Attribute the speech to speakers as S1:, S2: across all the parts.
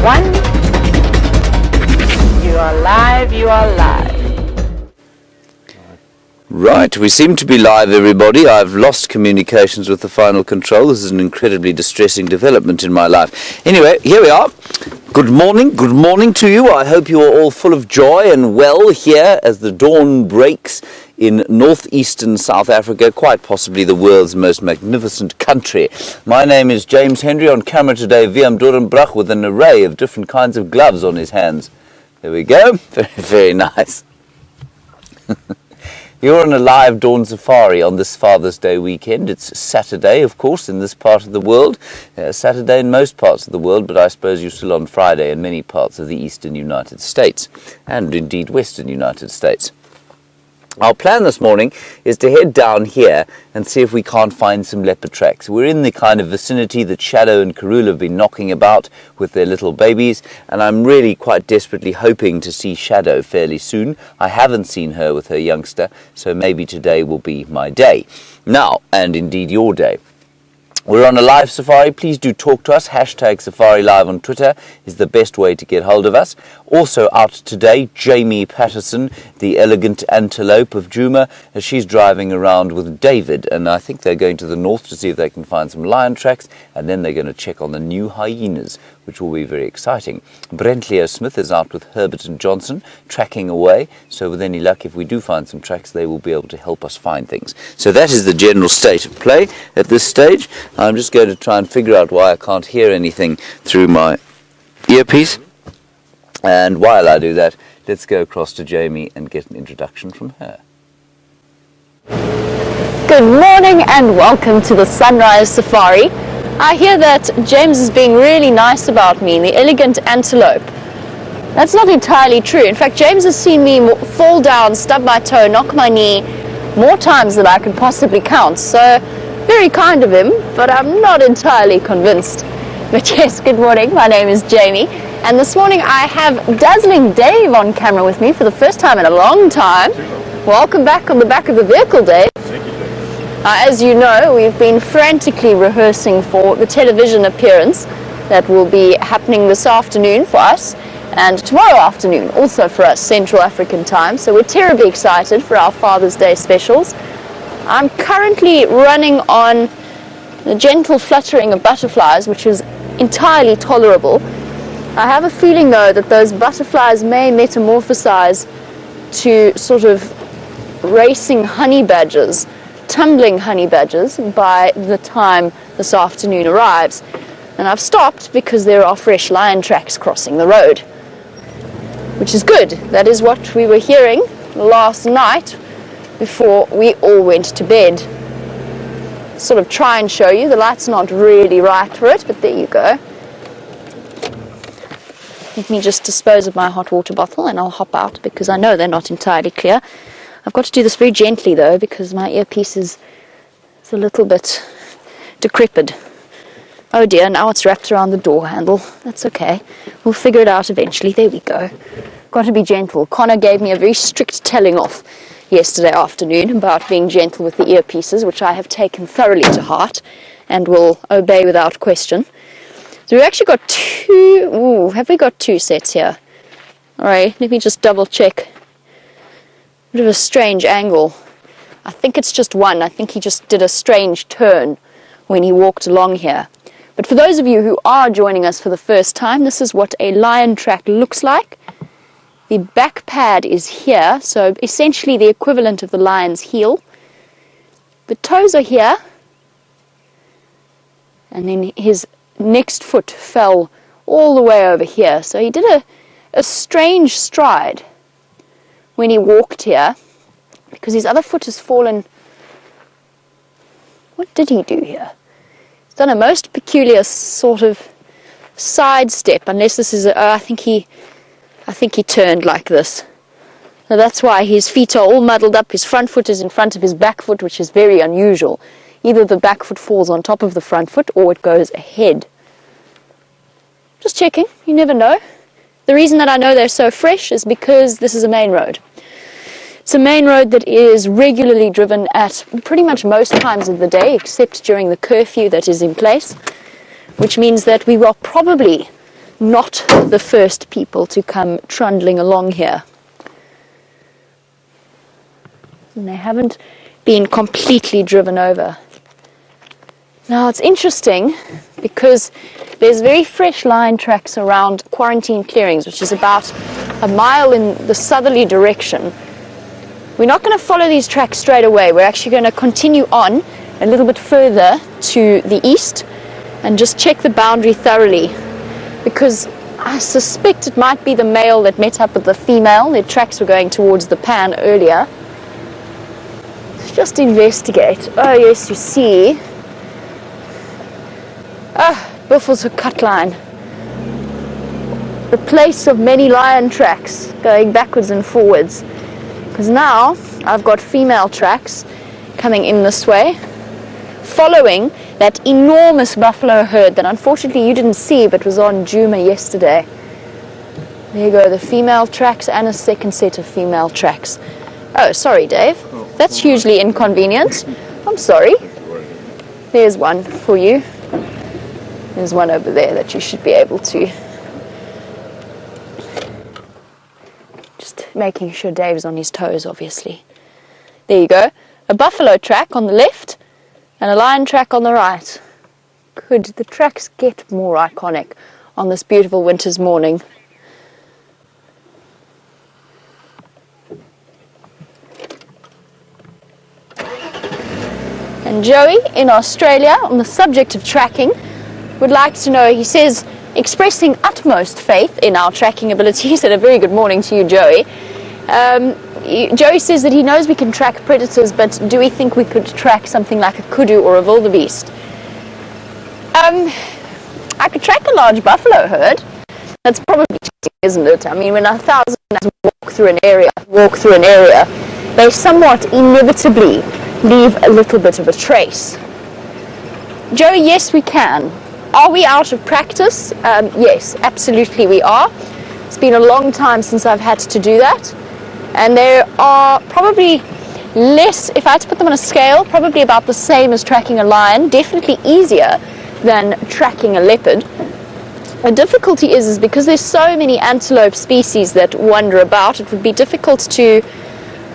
S1: 1. You are live, you are live.
S2: Right, we seem to be live, everybody. I've lost communications with the final control. This is an incredibly distressing development in my life. Anyway, here we are. Good morning to you. I hope you are all full of joy and well here as the dawn breaks in northeastern South Africa, quite possibly the world's most magnificent country. My name is James Henry, on camera today, Viam Dorenbrach, with an array of different kinds of gloves on his hands. There we go. Very, very nice. You're on a live dawn safari on this Father's Day weekend. It's Saturday, of course, in this part of the world. Saturday in most parts of the world, but I suppose you're still on Friday in many parts of the eastern United States, and indeed western United States. Our plan this morning is to head down here and see if we can't find some leopard tracks. We're in the kind of vicinity that Shadow and Karula have been knocking about with their little babies, and I'm really quite desperately hoping to see Shadow fairly soon. I haven't seen her with her youngster, so maybe today will be my day. Now, and indeed your day. We're on a live safari. Please do talk to us. Hashtag Safari Live on Twitter is the best way to get hold of us. Also out today, Jamie Patterson, the elegant antelope of Djuma, as she's driving around with David. And I think they're going to the north to see if they can find some lion tracks. And then they're going to check on the new hyenas, which will be very exciting. Brent Leo Smith is out with Herbert and Johnson, tracking away. So with any luck, if we do find some tracks, they will be able to help us find things. So that is the general state of play at this stage. I'm just going to try and figure out why I can't hear anything through my earpiece. And while I do that, let's go across to Jamie and get an introduction from her.
S3: Good morning and welcome to the Sunrise Safari. I hear that James is being really nice about me, the elegant antelope. That's not entirely true. In fact, James has seen me fall down, stub my toe, knock my knee more times than I can possibly count. So, very kind of him, but I'm not entirely convinced. But yes, good morning. My name is Jamie. And this morning I have Dazzling Dave on camera with me for the first time in a long time. Welcome back on the back of the vehicle, Dave.
S4: Thank you, Dave.
S3: As you know, we've been frantically rehearsing for the television appearance that will be happening this afternoon for us, and tomorrow afternoon also for us, Central African time. So we're terribly excited for our Father's Day specials. I'm currently running on the gentle fluttering of butterflies, which is entirely tolerable. I have a feeling, though, that those butterflies may metamorphosize to sort of racing honey badgers, tumbling honey badgers, by the time this afternoon arrives. And I've stopped because there are fresh lion tracks crossing the road, which is good. That is what we were hearing last night before we all went to bed. Sort of try and show you. The light's not really right for it, but there you go. Let me just dispose of my hot water bottle and I'll hop out because I know they're not entirely clear. I've got to do this very gently though because my earpiece is a little bit decrepit. Oh dear, now it's wrapped around the door handle. That's okay. We'll figure it out eventually. There we go. Got to be gentle. Connor gave me a very strict telling off yesterday afternoon about being gentle with the earpieces, which I have taken thoroughly to heart and will obey without question. So we've actually got two, have we got two sets here? Alright, let me just double check. Bit of a strange angle. I think it's just one. I think he just did a strange turn when he walked along here. But for those of you who are joining us for the first time, this is what a lion track looks like. The back pad is here, so essentially the equivalent of the lion's heel. The toes are here, and then his next foot fell all the way over here. So he did a strange stride when he walked here, because his other foot has fallen. What did he do here? He's done a most peculiar sort of side step, unless this is I think he turned like this. So that's why his feet are all muddled up. His front foot is in front of his back foot, which is very unusual. Either the back foot falls on top of the front foot or it goes ahead. Just checking, you never know. The reason that I know they're so fresh is because this is a main road. It's a main road that is regularly driven at pretty much most times of the day, except during the curfew that is in place, which means that we are probably not the first people to come trundling along here. And they haven't been completely driven over. Now it's interesting because there's very fresh lion tracks around quarantine clearings, which is about a mile in the southerly direction. We're not going to follow these tracks straight away. We're actually going to continue on a little bit further to the east and just check the boundary thoroughly, because I suspect it might be the male that met up with the female. Their tracks were going towards the pan earlier. Let's just investigate. Oh yes, you see. Buffels a cut line. The place of many lion tracks going backwards and forwards. Because now I've got female tracks coming in this way, following that enormous buffalo herd that unfortunately you didn't see but was on Djuma yesterday. There you go, the female tracks and a second set of female tracks. Oh, sorry Dave, that's hugely inconvenient. I'm sorry. There's one for you. There's one over there that you should be able to. Just making sure Dave's on his toes, obviously. There you go. A buffalo track on the left and a lion track on the right. Could the tracks get more iconic on this beautiful winter's morning? And Joey in Australia, on the subject of tracking, would like to know, he says, expressing utmost faith in our tracking abilities, and a very good morning to you, Joey. Joey says that he knows we can track predators, but do we think we could track something like a kudu or a wildebeest? I could track a large buffalo herd. That's probably cheating, isn't it? I mean, when 1,000 walk through an area, they somewhat inevitably leave a little bit of a trace. Joey, yes, we can. Are we out of practice? Yes, absolutely we are. It's been a long time since I've had to do that. And there are probably less, if I had to put them on a scale, probably about the same as tracking a lion, definitely easier than tracking a leopard. The difficulty is because there's so many antelope species that wander about, it would be difficult to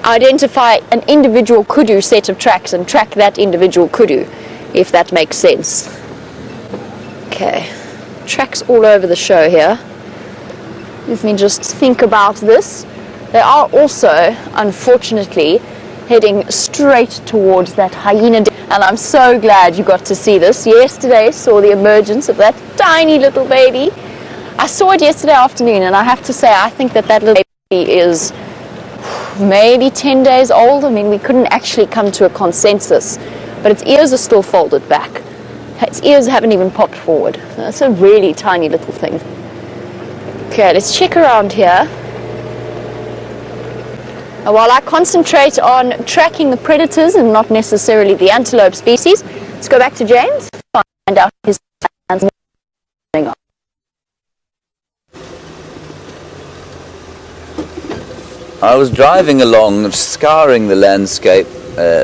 S3: identify an individual kudu set of tracks and track that individual kudu, if that makes sense. Okay, tracks all over the show here. Let me just think about this. They are also, unfortunately, heading straight towards that hyena. And I'm so glad you got to see this. Yesterday saw the emergence of that tiny little baby. I saw it yesterday afternoon, and I have to say, I think that that little baby is maybe 10 days old. I mean, we couldn't actually come to a consensus, but its ears are still folded back. Its ears haven't even popped forward. That's a really tiny little thing. Okay, let's check around here. While I concentrate on tracking the predators and not necessarily the antelope species, let's go back to James, find out his plans.
S2: I was driving along, scouring the landscape,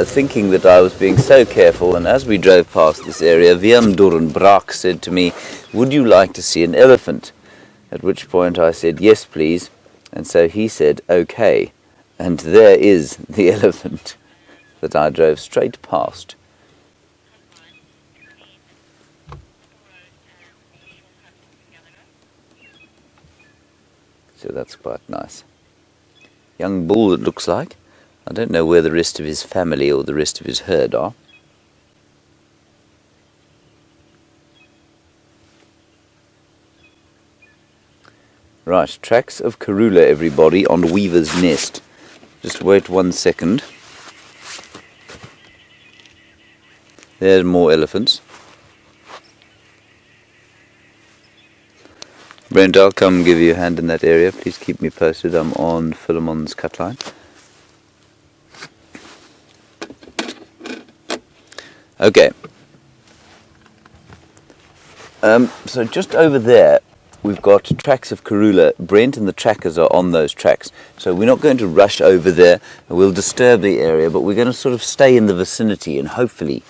S2: thinking that I was being so careful, and as we drove past this area, Wiem Durenbrak said to me, "Would you like to see an elephant?" At which point I said, "Yes, please." And so he said, "Okay." And there is the elephant that I drove straight past. So that's quite nice. Young bull, it looks like. I don't know where the rest of his family or the rest of his herd are. Right, tracks of Karula, everybody, on Weaver's Nest. Just wait 1 second. There's more elephants. Brent, I'll come give you a hand in that area. Please keep me posted. I'm on Philemon's cut line. Okay. So just over there, we've got tracks of Karula. Brent and the trackers are on those tracks. So we're not going to rush over there. We'll disturb the area, but we're going to sort of stay in the vicinity and hopefully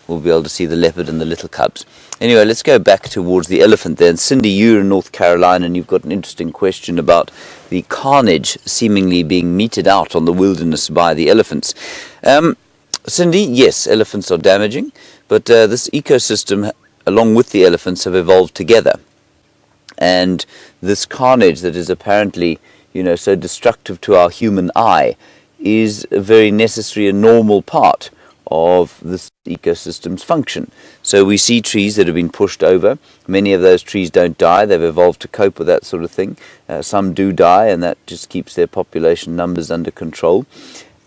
S2: we'll be able to see the leopard and the little cubs. Anyway, let's go back towards the elephant then. Cindy, you're in North Carolina, and you've got an interesting question about the carnage seemingly being meted out on the wilderness by the elephants. Cindy, yes, elephants are damaging, but this ecosystem, along with the elephants, have evolved together. And this carnage that is apparently, so destructive to our human eye is a very necessary and normal part of this ecosystem's function. So we see trees that have been pushed over. Many of those trees don't die. They've evolved to cope with that sort of thing. Some do die, and that just keeps their population numbers under control.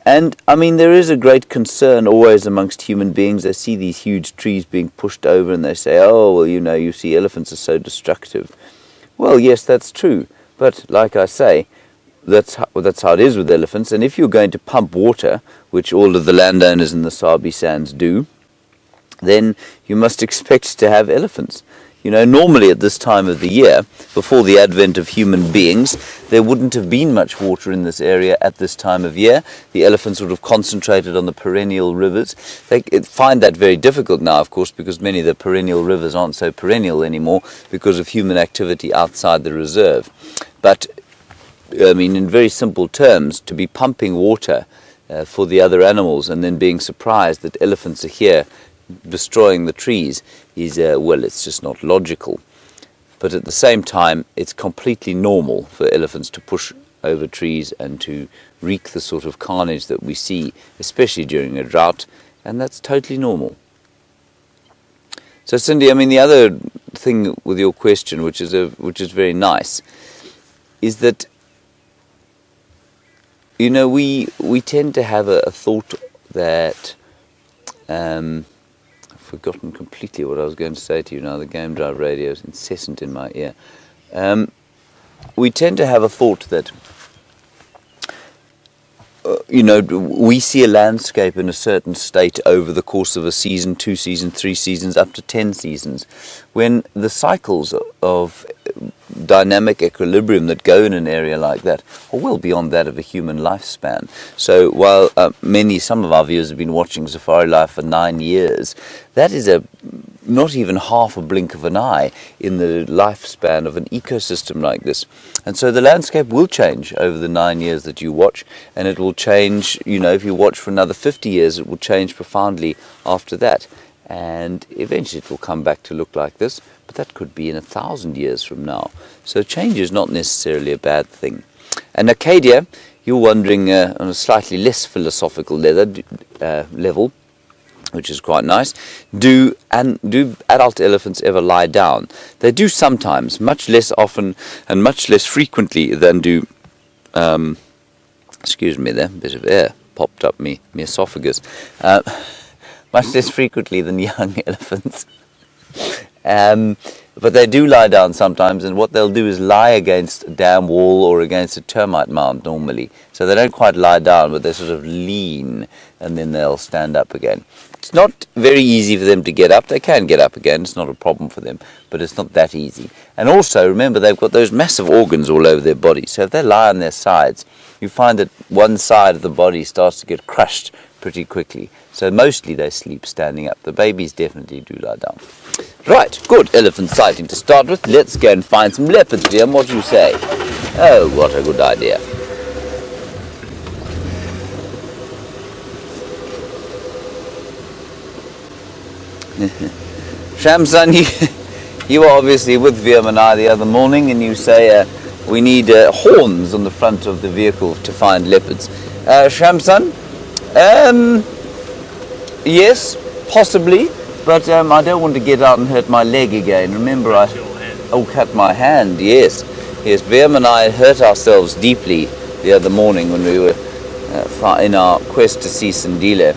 S2: And, I mean, there is a great concern always amongst human beings. They see these huge trees being pushed over, and they say, oh, well, you see elephants are so destructive. Well, yes, that's true. But, like I say, that's how it is with elephants. And if you're going to pump water, which all of the landowners in the Sabi Sands do, then you must expect to have elephants. Normally at this time of the year, before the advent of human beings, there wouldn't have been much water in this area at this time of year. The elephants would have concentrated on the perennial rivers. They find that very difficult now, of course, because many of the perennial rivers aren't so perennial anymore because of human activity outside the reserve. But, I mean, in very simple terms, to be pumping water for the other animals and then being surprised that elephants are here destroying the trees is, well, it's just not logical. But at the same time, it's completely normal for elephants to push over trees and to wreak the sort of carnage that we see, especially during a drought, and that's totally normal. So, Cindy, I mean, the other thing with your question, which is very nice, is that we tend to have a thought that I've forgotten completely what I was going to say to you now. The Game Drive radio is incessant in my ear. We tend to have a thought that we see a landscape in a certain state over the course of a season, 2 seasons, 3 seasons, up to 10 seasons, when the cycles of dynamic equilibrium that go in an area like that are well beyond that of a human lifespan. So while some of our viewers have been watching Safari Life for 9 years, that is not even half a blink of an eye in the lifespan of an ecosystem like this. And so the landscape will change over the 9 years that you watch, and it will change, if you watch for another 50 years, it will change profoundly after that. And eventually it will come back to look like this, but that could be in 1,000 years from now. So change is not necessarily a bad thing. And Acadia, you're wondering on a slightly less philosophical level, which is quite nice, do adult elephants ever lie down? They do sometimes, much less often and much less frequently than do, excuse me there, a bit of air popped up me esophagus, much less frequently than young elephants. But they do lie down sometimes, and what they'll do is lie against a dam wall or against a termite mound normally. So they don't quite lie down, but they sort of lean, and then they'll stand up again. It's not very easy for them to get up. They can get up again, it's not a problem for them, but it's not that easy. And also, remember, they've got those massive organs all over their body, so if they lie on their sides, you find that one side of the body starts to get crushed pretty quickly. So mostly they sleep standing up. The babies definitely do lie down. Right, good elephant sighting to start with. Let's go and find some leopards, Liam. What do you say? Oh, what a good idea. Shamsan, you were obviously with Viam and I the other morning, and you say we need horns on the front of the vehicle to find leopards. Shamsan? Yes, possibly, but I don't want to get out and hurt my leg again. Remember, cut my hand, yes. Yes, Viam and I hurt ourselves deeply the other morning when we were in our quest to see Sandile.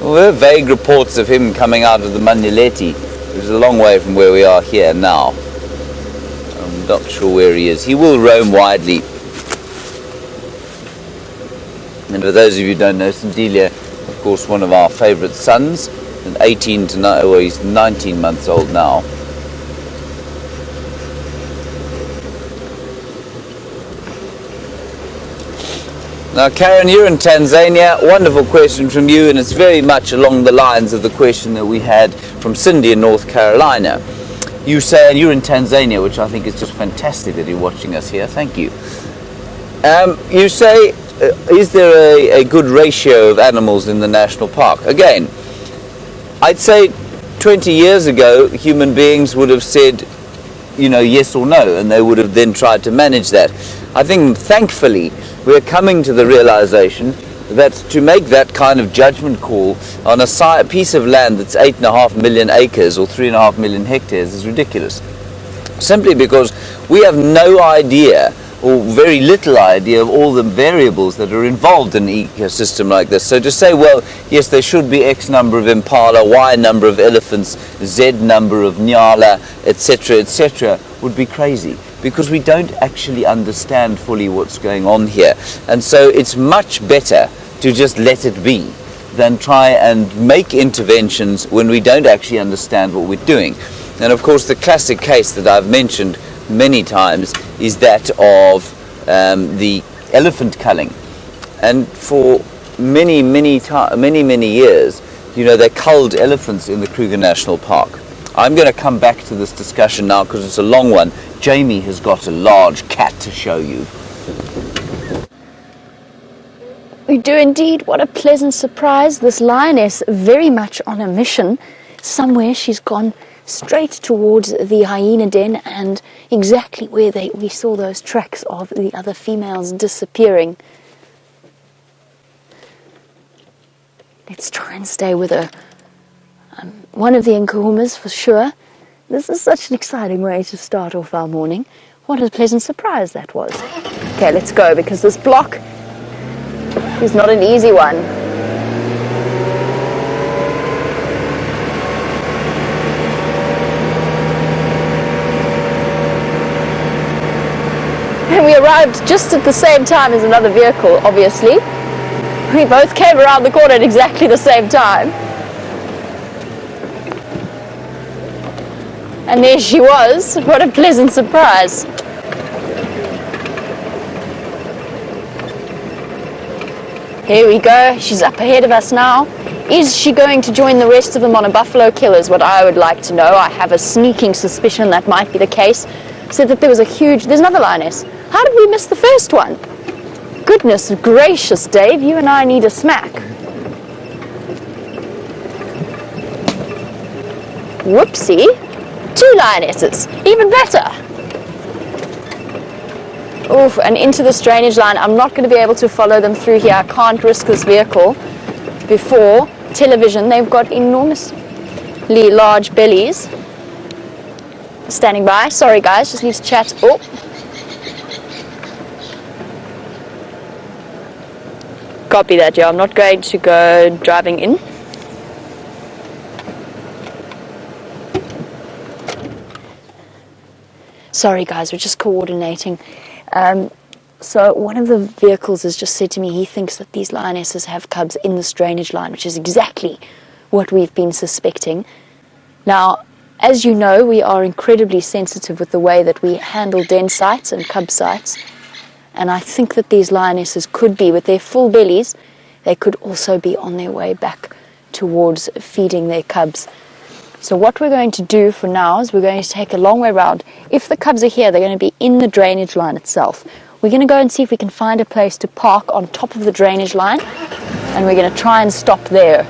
S2: Well, there were vague reports of him coming out of the Manyeleti, which is a long way from where we are here now. I'm not sure where he is. He will roam widely. And for those of you who don't know, Sandile, of course, one of our favourite sons, and he's 19 months old now. Now, Karen, you're in Tanzania. Wonderful question from you, and it's very much along the lines of the question that we had from Cindy in North Carolina. You say, and you're in Tanzania, which I think is just fantastic that you're watching us here. Thank you. You say, is there a good ratio of animals in the national park? Again, I'd say 20 years ago, human beings would have said, yes or no, and they would have then tried to manage that. I think, thankfully, we're coming to the realization that to make that kind of judgment call on a piece of land that's 8.5 million acres or 3.5 million hectares is ridiculous. Simply because we have no idea, or very little idea, of all the variables that are involved in an ecosystem like this. So to say, well, yes, there should be X number of impala, Y number of elephants, Z number of nyala, etc., would be crazy, because we don't actually understand fully what's going on here. And so it's much better to just let it be than try and make interventions when we don't actually understand what we're doing. And of course, the classic case that I've mentioned many times is that of the elephant culling. And for many years, they culled elephants in the Kruger National Park. I'm going to come back to this discussion now because it's a long one. Jamie has got a large cat to show you.
S3: We do indeed. What a pleasant surprise. This lioness, very much on a mission. Somewhere she's gone straight towards the hyena den, and exactly where we saw those tracks of the other females disappearing. Let's try and stay with her. One of the Nkuhumas for sure. This is such an exciting way to start off our morning. What a pleasant surprise that was. Okay, let's go, because this block is not an easy one. And we arrived just at the same time as another vehicle, obviously. We both came around the corner at exactly the same time. And there she was. What a pleasant surprise. Here we go. She's up ahead of us now. Is she going to join the rest of them on a buffalo kill is what I would like to know. I have a sneaking suspicion that might be the case. Said that there was there's another lioness. How did we miss the first one? Goodness gracious, Dave, you and I need a smack. Whoopsie. 2 lionesses, even better. Oof, and into this drainage line. I'm not going to be able to follow them through here. I can't risk this vehicle before television. They've got enormously large bellies. Standing by. Sorry guys, just need to chat. Oh. Copy that, Joe. I'm not going to go driving in. Sorry guys, we're just coordinating. So one of the vehicles has just said to me he thinks that these lionesses have cubs in this drainage line, which is exactly what we've been suspecting. Now, as you know, we are incredibly sensitive with the way that we handle den sites and cub sites. And I think that these lionesses could be, with their full bellies, they could also be on their way back towards feeding their cubs. So what we're going to do for now is we're going to take a long way round. If the cubs are here, they're going to be in the drainage line itself. We're going to go and see if we can find a place to park on top of the drainage line, and we're going to try and stop there.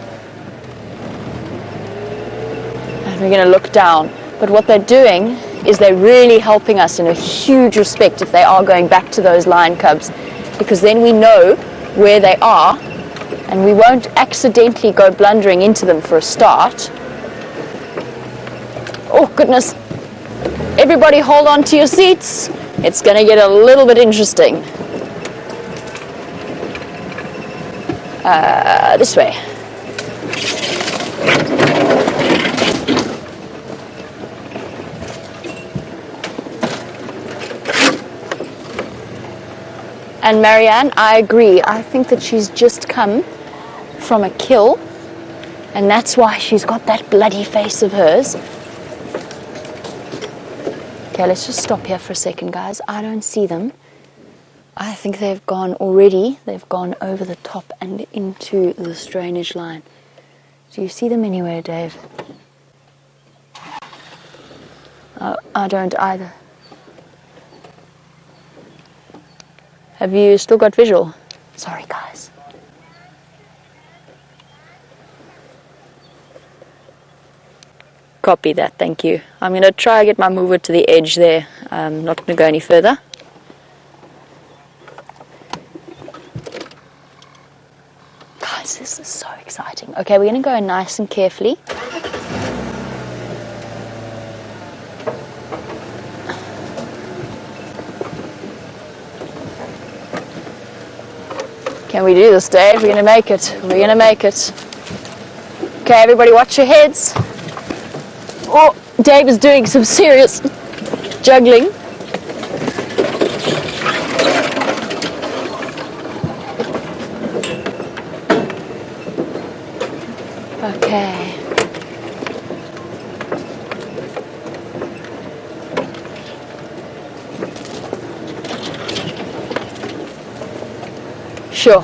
S3: And we're going to look down. But what they're doing is they're really helping us in a huge respect if they are going back to those lion cubs, because then we know where they are and we won't accidentally go blundering into them for a start. Oh goodness, everybody hold on to your seats. It's going to get a little bit interesting. This way. And Marianne, I agree. I think that she's just come from a kill, and that's why she's got that bloody face of hers. Okay, let's just stop here for a second, guys. I don't see them. I think they've gone already. They've gone over the top and into the drainage line. Do you see them anywhere, Dave? I don't either. Have you still got visual? Sorry, guys. Copy that, thank you. I'm going to try and get my mover to the edge there. I'm not going to go any further. Guys, this is so exciting. Okay, we're going to go nice and carefully. Can we do this, Dave? We're going to make it. We're going to make it. Okay, everybody watch your heads. Oh, Dave is doing some serious juggling. Okay. Sure.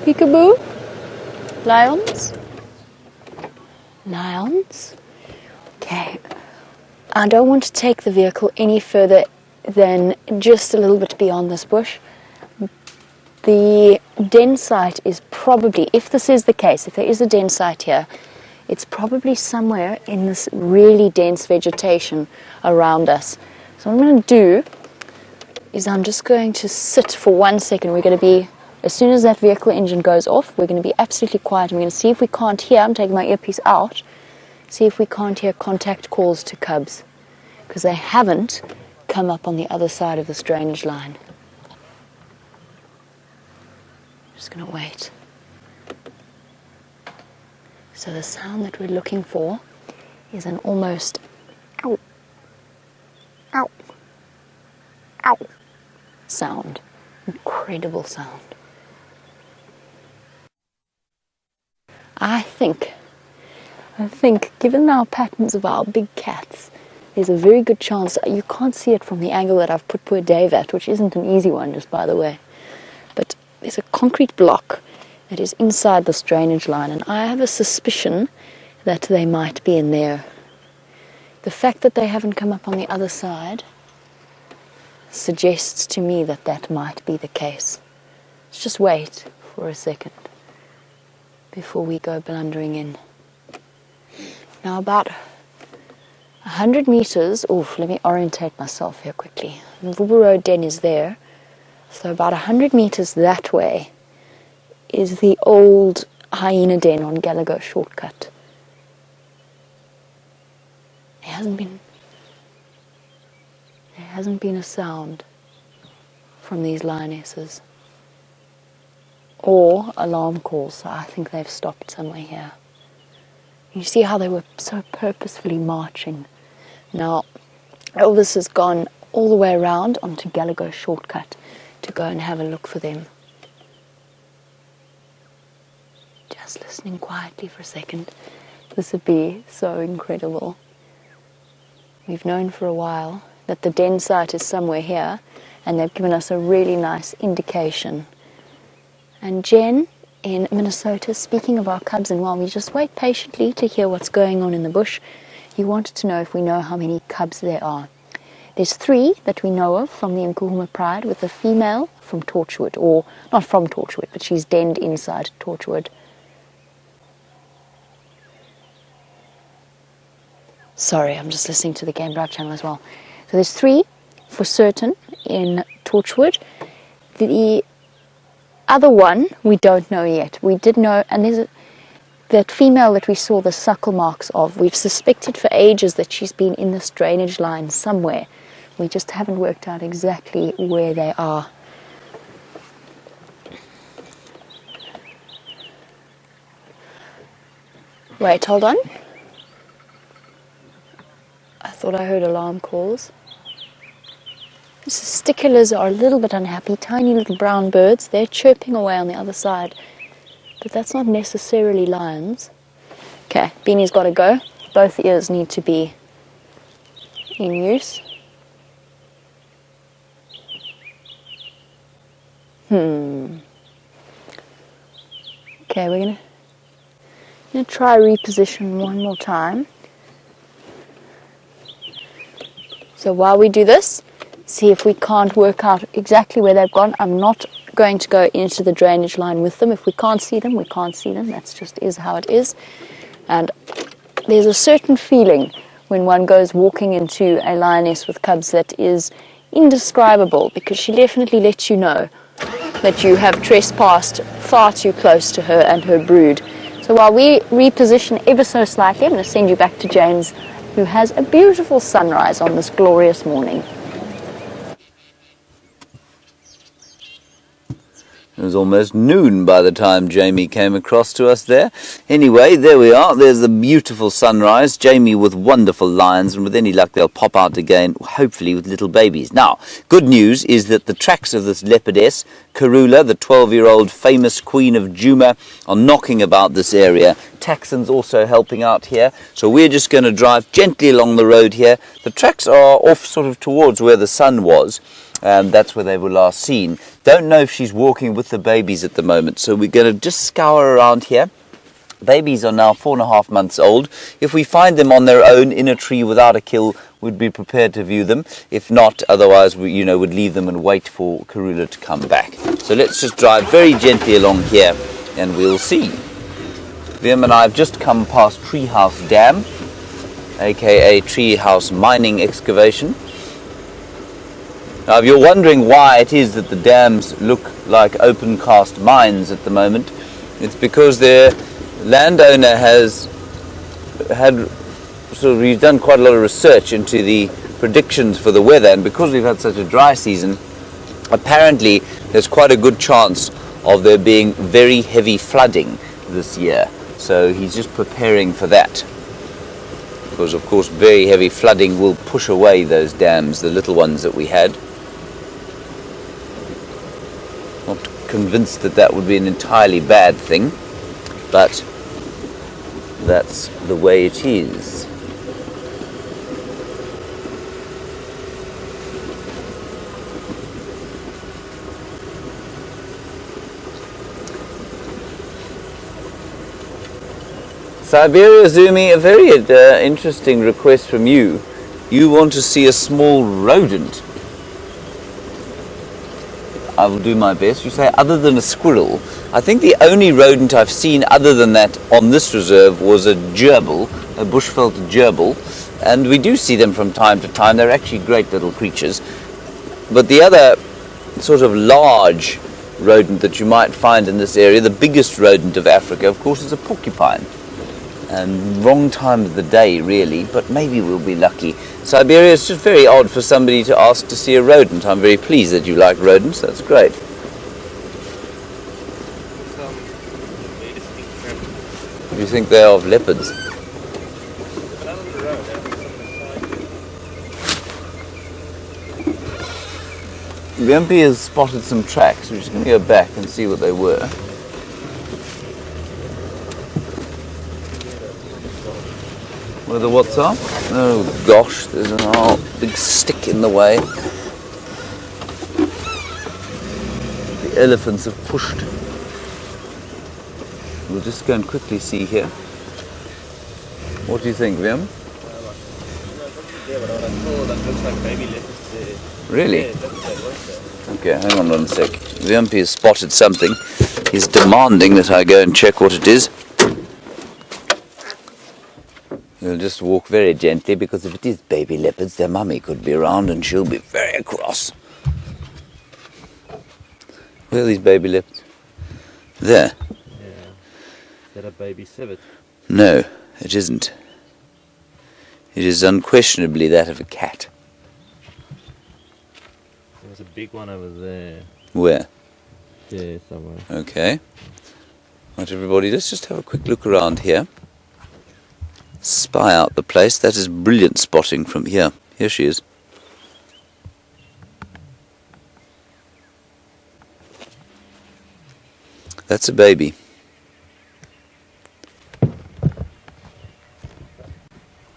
S3: Peekaboo. Lions. Lions. Okay. I don't want to take the vehicle any further than just a little bit beyond this bush. The den site is probably, if this is the case, if there is a den site here, it's probably somewhere in this really dense vegetation around us. So what I'm going to do is I'm just going to sit for 1 second. We're going to be, as soon as that vehicle engine goes off, we're going to be absolutely quiet. I'm going to see if we can't hear, I'm taking my earpiece out, see if we can't hear contact calls to cubs, because they haven't come up on the other side of this drainage line. Just going to wait. So the sound that we're looking for is an almost ow, ow, ow sound. Incredible sound. I think, given our patterns of our big cats, there's a very good chance, you can't see it from the angle that I've put poor Dave at, which isn't an easy one, just by the way, but there's a concrete block that is inside this drainage line, and I have a suspicion that they might be in there. The fact that they haven't come up on the other side suggests to me that that might be the case. Let's just wait for a second before we go blundering in. Now about 100 meters, let me orientate myself here quickly. Mvubu Road Den is there, so about 100 meters that way is the old hyena den on Gallagher shortcut. There hasn't been a sound from these lionesses or alarm calls, so I think they've stopped somewhere here. You see how they were so purposefully marching. Now Elvis has gone all the way around onto Gallagher shortcut to go and have a look for them. Just listening quietly for a second. This would be so incredible. We've known for a while that the den site is somewhere here, and they've given us a really nice indication. And Jen in Minnesota, speaking of our cubs, and while we just wait patiently to hear what's going on in the bush, he wanted to know if we know how many cubs there are. There's 3 that we know of from the Nkuhuma Pride, with a female from Torchwood, or not from Torchwood, but she's denned inside Torchwood. Sorry, I'm just listening to the Game Drive channel as well. So there's 3 for certain in Torchwood. The other one we don't know yet. We did know, and there's that female that we saw the suckle marks of. We've suspected for ages that she's been in this drainage line somewhere. We just haven't worked out exactly where they are. Wait, hold on. I thought I heard alarm calls. The sticulars are a little bit unhappy, tiny little brown birds. They're chirping away on the other side. But that's not necessarily lions. Okay, Beanie's got to go. Both ears need to be in use. Okay, we're gonna try reposition one more time. So while we do this, see if we can't work out exactly where they've gone. I'm not going to go into the drainage line with them. If we can't see them, we can't see them. That's just is how it is. And there's a certain feeling when one goes walking into a lioness with cubs that is indescribable, because she definitely lets you know that you have trespassed far too close to her and her brood. So while we reposition ever so slightly, I'm going to send you back to James, who has a beautiful sunrise on this glorious morning.
S2: It was almost noon by the time Jamie came across to us there. Anyway, there we are. There's the beautiful sunrise. Jamie with wonderful lions, and with any luck they'll pop out again, hopefully with little babies. Now, good news is that the tracks of this leopardess, Karula, the 12-year-old famous queen of Djuma, are knocking about this area. Taxon's also helping out here. So we're just going to drive gently along the road here. The tracks are off sort of towards where the sun was. That's where they were last seen. Don't know if she's walking with the babies at the moment, so we're going to just scour around here. Babies are now 4.5 months old. If we find them on their own in a tree without a kill, we'd be prepared to view them. If not, otherwise we would leave them and wait for Karula to come back. So let's just drive very gently along here and we'll see. Liam and I have just come past Treehouse Dam, aka Treehouse Mining Excavation. Now, if you're wondering why it is that the dams look like open-cast mines at the moment, it's because their landowner has he's done quite a lot of research into the predictions for the weather, and because we've had such a dry season, apparently there's quite a good chance of there being very heavy flooding this year. So he's just preparing for that. Because, of course, very heavy flooding will push away those dams, the little ones that we had. Not convinced that that would be an entirely bad thing, but that's the way it is. Siberia Zumi, a very interesting request from you. You want to see a small rodent. I will do my best. You say other than a squirrel. I think the only rodent I've seen other than that on this reserve was a gerbil, a bushveld gerbil, and we do see them from time to time. They're actually great little creatures. But the other sort of large rodent that you might find in this area, the biggest rodent of Africa, of course, is a porcupine. And wrong time of the day, really, but maybe we'll be lucky. Siberia, it's just very odd for somebody to ask to see a rodent. I'm very pleased that you like rodents. That's great. You think they're of leopards? The MP has spotted some tracks. We're just going to go back and see what they were. Where the what's are? Oh gosh, there's a big stick in the way. The elephants have pushed. We'll just go and quickly see here. What do you think, Liam? Really? Okay, hang on one sec. Viampi has spotted something. He's demanding that I go and check what it is. We'll just walk very gently, because if it is baby leopards, their mummy could be around and she'll be very cross. Where are these baby leopards? There.
S4: Yeah. Is that a baby civet?
S2: No, it isn't. It is unquestionably that of a cat.
S4: There's a big one over there.
S2: Where?
S4: There somewhere.
S2: Okay. Right, everybody, let's just have a quick look around here. Spy out the place. That is brilliant spotting from here. Here she is. That's a baby.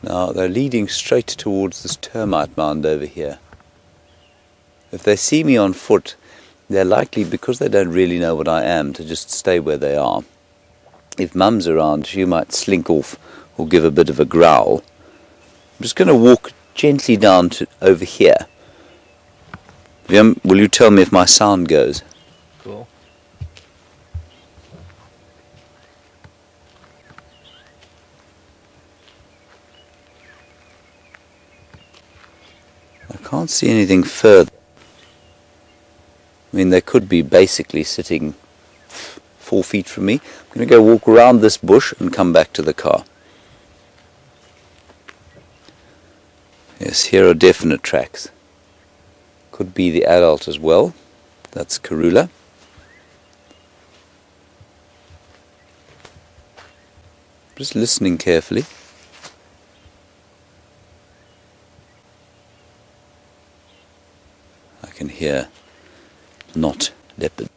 S2: Now, Ah, they're leading straight towards this termite mound over here. If they see me on foot, they're likely, because they don't really know what I am, to just stay where they are. If Mum's around, she might slink off or give a bit of a growl. I'm just going to walk gently down to over here. Will you tell me if my sound goes?
S4: Cool.
S2: I can't see anything further. I mean, they could be basically sitting 4 feet from me. I'm going to go walk around this bush and come back to the car. Yes, here are definite tracks. Could be the adult as well. That's Karula. Just listening carefully. I can hear not leopard.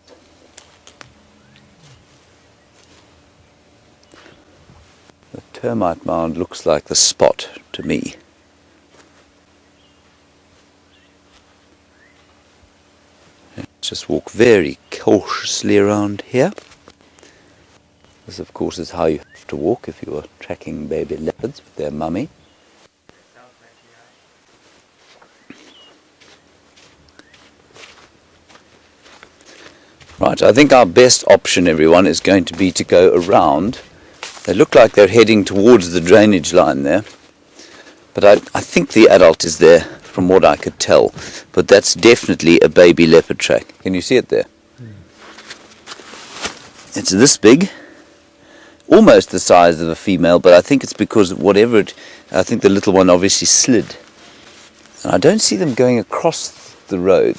S2: The termite mound looks like the spot to me. Let's just walk very cautiously around here. This, of course, is how you have to walk if you are tracking baby leopards with their mummy. Right, I think our best option, everyone, is going to be to go around. They look like they're heading towards the drainage line there. But I think the adult is there, from what I could tell. But that's definitely a baby leopard track. Can you see it there? It's this big. Almost the size of a female, but I think it's because I think the little one obviously slid. And I don't see them going across the road.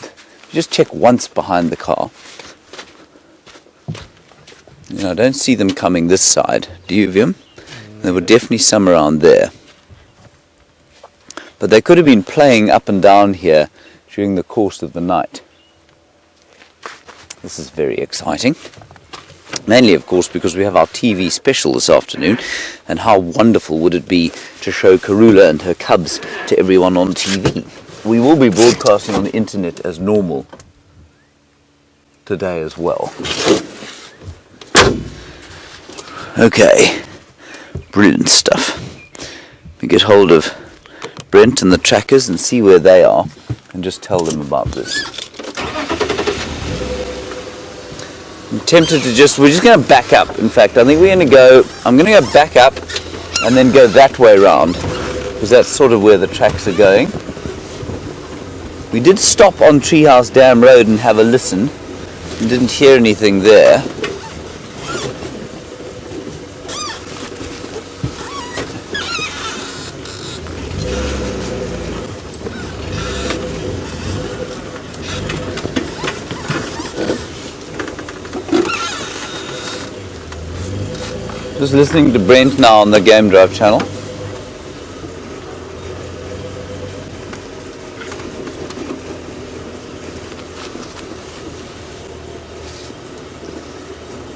S2: Just check once behind the car. I don't see them coming this side. Do you, Vium? There were definitely some around there. But they could have been playing up and down here during the course of the night. This is very exciting. Mainly, of course, because we have our TV special this afternoon, and how wonderful would it be to show Karula and her cubs to everyone on TV. We will be broadcasting on the internet as normal today as well. Okay, brilliant stuff. We get hold of Brent and the trackers and see where they are and just tell them about this. I'm tempted to we're just going to back up. In fact, I think I'm going to go back up and then go that way around, because that's sort of where the tracks are going. We did stop on Treehouse Dam Road and have a listen, and didn't hear anything there. Just listening to Brent now on the Game Drive channel.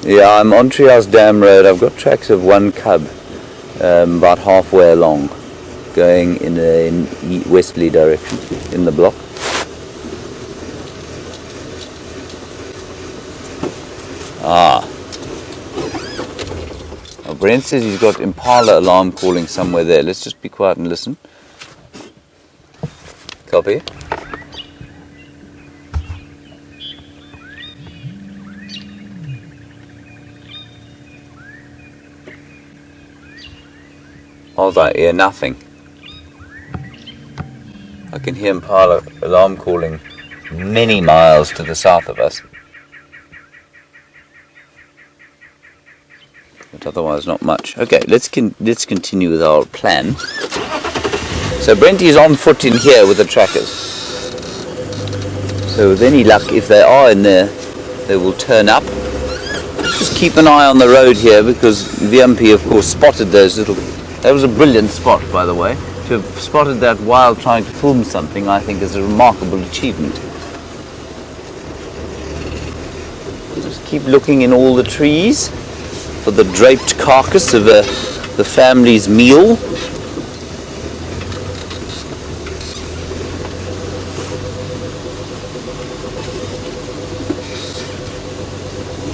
S2: Yeah, I'm on Treehouse Dam Road. I've got tracks of one cub about halfway along, going in a westerly direction in the block. Brent says he's got Impala alarm calling somewhere there. Let's just be quiet and listen. Copy. Hold on, yeah, nothing. I can hear Impala alarm calling many miles to the south of us. But otherwise not much. Okay, let's continue with our plan. So Brent is on foot in here with the trackers. So with any luck, if they are in there, they will turn up. Just keep an eye on the road here, because VMP of course spotted those little... That was a brilliant spot, by the way. To have spotted that while trying to film something, I think is a remarkable achievement. Just keep looking in all the trees for the draped carcass of the family's meal.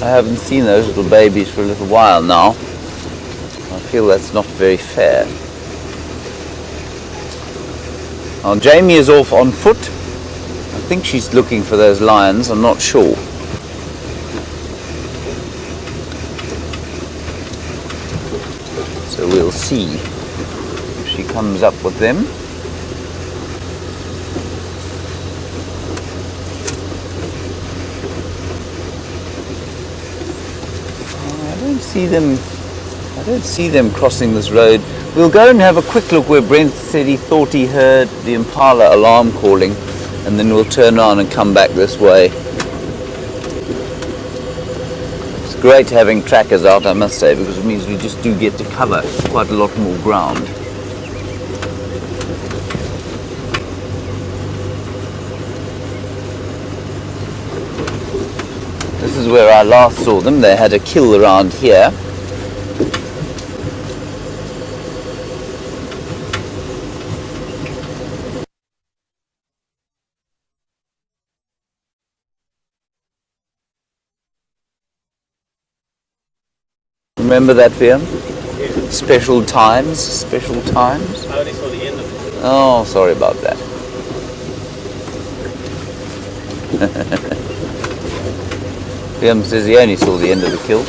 S2: I haven't seen those little babies for a little while now. I feel that's not very fair. Now Jamie is off on foot. I think she's looking for those lions, I'm not sure. So we'll see if she comes up with them. I don't see them crossing this road. We'll go and have a quick look where Brent said he thought he heard the impala alarm calling, and then we'll turn around and come back this way. It's great having trackers out, I must say, because it means we just do get to cover quite a lot more ground. This is where I last saw them. They had a kill around here. Remember that, Vian? Yeah. Special times? Special times?
S4: I only saw the end of it.
S2: Oh, sorry about that. Liam says he only saw the end of the kill.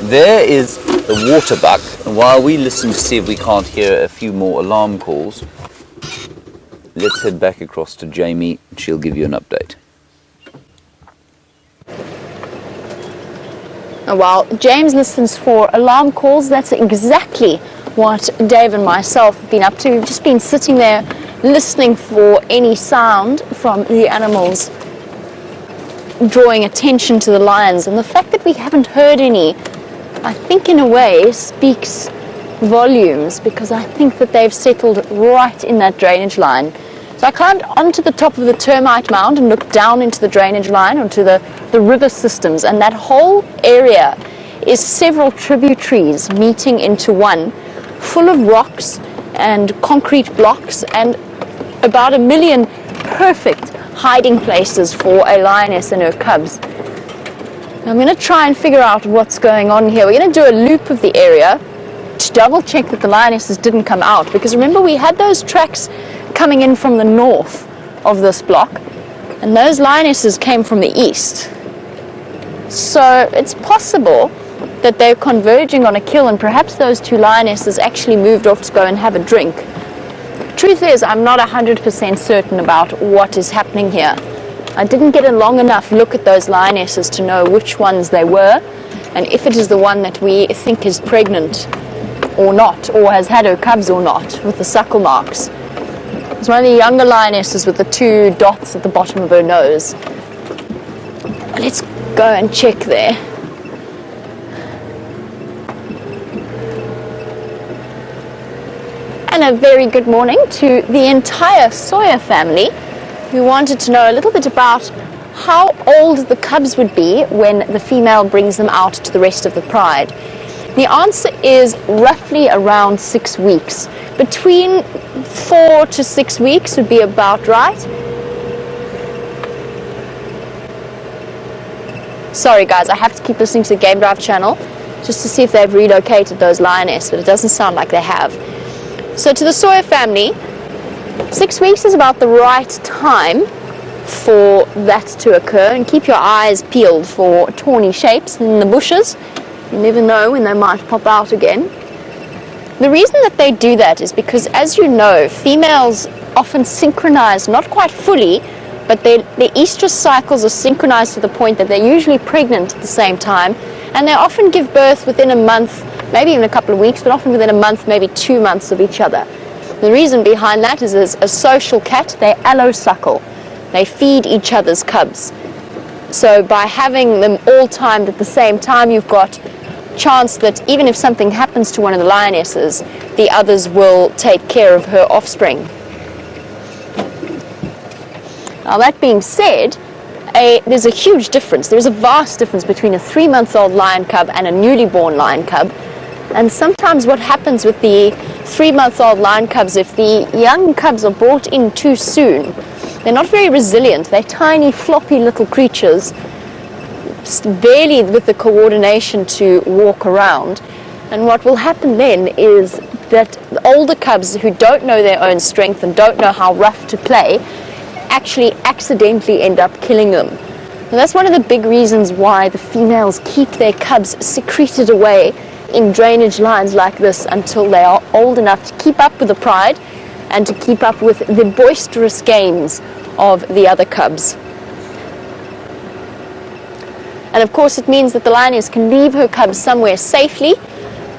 S2: There is the waterbuck. And while we listen to see if we can't hear a few more alarm calls, let's head back across to Jamie and she'll give you an update.
S3: While James listens for alarm calls, that's exactly what Dave and myself have been up to. We've just been sitting there listening for any sound from the animals, drawing attention to the lions, and the fact that we haven't heard any, I think in a way speaks volumes, because I think that they've settled right in that drainage line. So I climbed onto the top of the termite mound and looked down into the drainage line, onto the river systems, and that whole area is several tributaries meeting into one, full of rocks and concrete blocks, and about 1 million perfect hiding places for a lioness and her cubs. I'm going to try and figure out what's going on here. We're going to do a loop of the area to double check that the lionesses didn't come out, because remember we had those tracks coming in from the north of this block, and those lionesses came from the east. So it's possible that they're converging on a kill, and perhaps those two lionesses actually moved off to go and have a drink. Truth is, I'm not 100% certain about what is happening here. I didn't get a long enough look at those lionesses to know which ones they were, and if it is the one that we think is pregnant or not, or has had her cubs or not, with the suckle marks. It's one of the younger lionesses with the 2 dots at the bottom of her nose. Let's go and check there. And a very good morning to the entire Sawyer family, who wanted to know a little bit about how old the cubs would be when the female brings them out to the rest of the pride. The answer is roughly around 6 weeks. Between 4 to 6 weeks would be about right. Sorry guys, I have to keep listening to the Game Drive channel just to see if they've relocated those lionesses, but it doesn't sound like they have. So to the Sawyer family, 6 weeks is about the right time for that to occur, and keep your eyes peeled for tawny shapes in the bushes. You never know when they might pop out again. The reason that they do that is because, as you know, females often synchronize, not quite fully, but their estrus cycles are synchronized to the point that they're usually pregnant at the same time, and they often give birth within a month, maybe even a couple of weeks, but often within a month, maybe 2 months of each other. The reason behind that is, as a social cat, they allosuckle. They feed each other's cubs. So by having them all timed at the same time, you've got chance that even if something happens to one of the lionesses, the others will take care of her offspring. Now that being said, there's a huge difference. There's a vast difference between a 3-month-old lion cub and a newly born lion cub. And sometimes what happens with the 3-month-old lion cubs, if the young cubs are brought in too soon, they're not very resilient. They're tiny, floppy little creatures. barely with the coordination to walk around. And what will happen then is that the older cubs who don't know their own strength and don't know how rough to play actually accidentally end up killing them. And that's one of the big reasons why the females keep their cubs secreted away in drainage lines like this until they are old enough to keep up with the pride and to keep up with the boisterous games of the other cubs. And of course it means that the lioness can leave her cubs somewhere safely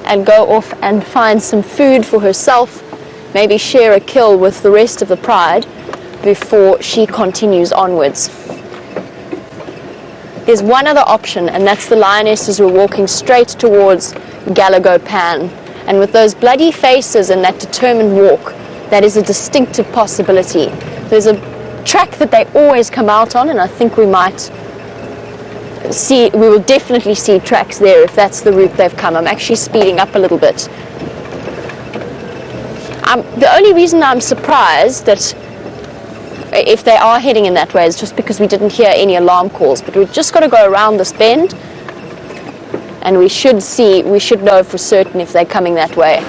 S3: and go off and find some food for herself, maybe share a kill with the rest of the pride before she continues onwards. There's one other option, and that's the lionesses who are walking straight towards Galago Pan. And with those bloody faces and that determined walk, that is a distinctive possibility. There's a track that they always come out on, and I think we will definitely see tracks there if that's the route they've come. I'm actually speeding up a little bit. The only reason I'm surprised that if they are heading in that way is just because we didn't hear any alarm calls, but we've just got to go around this bend and we should know for certain if they're coming that way.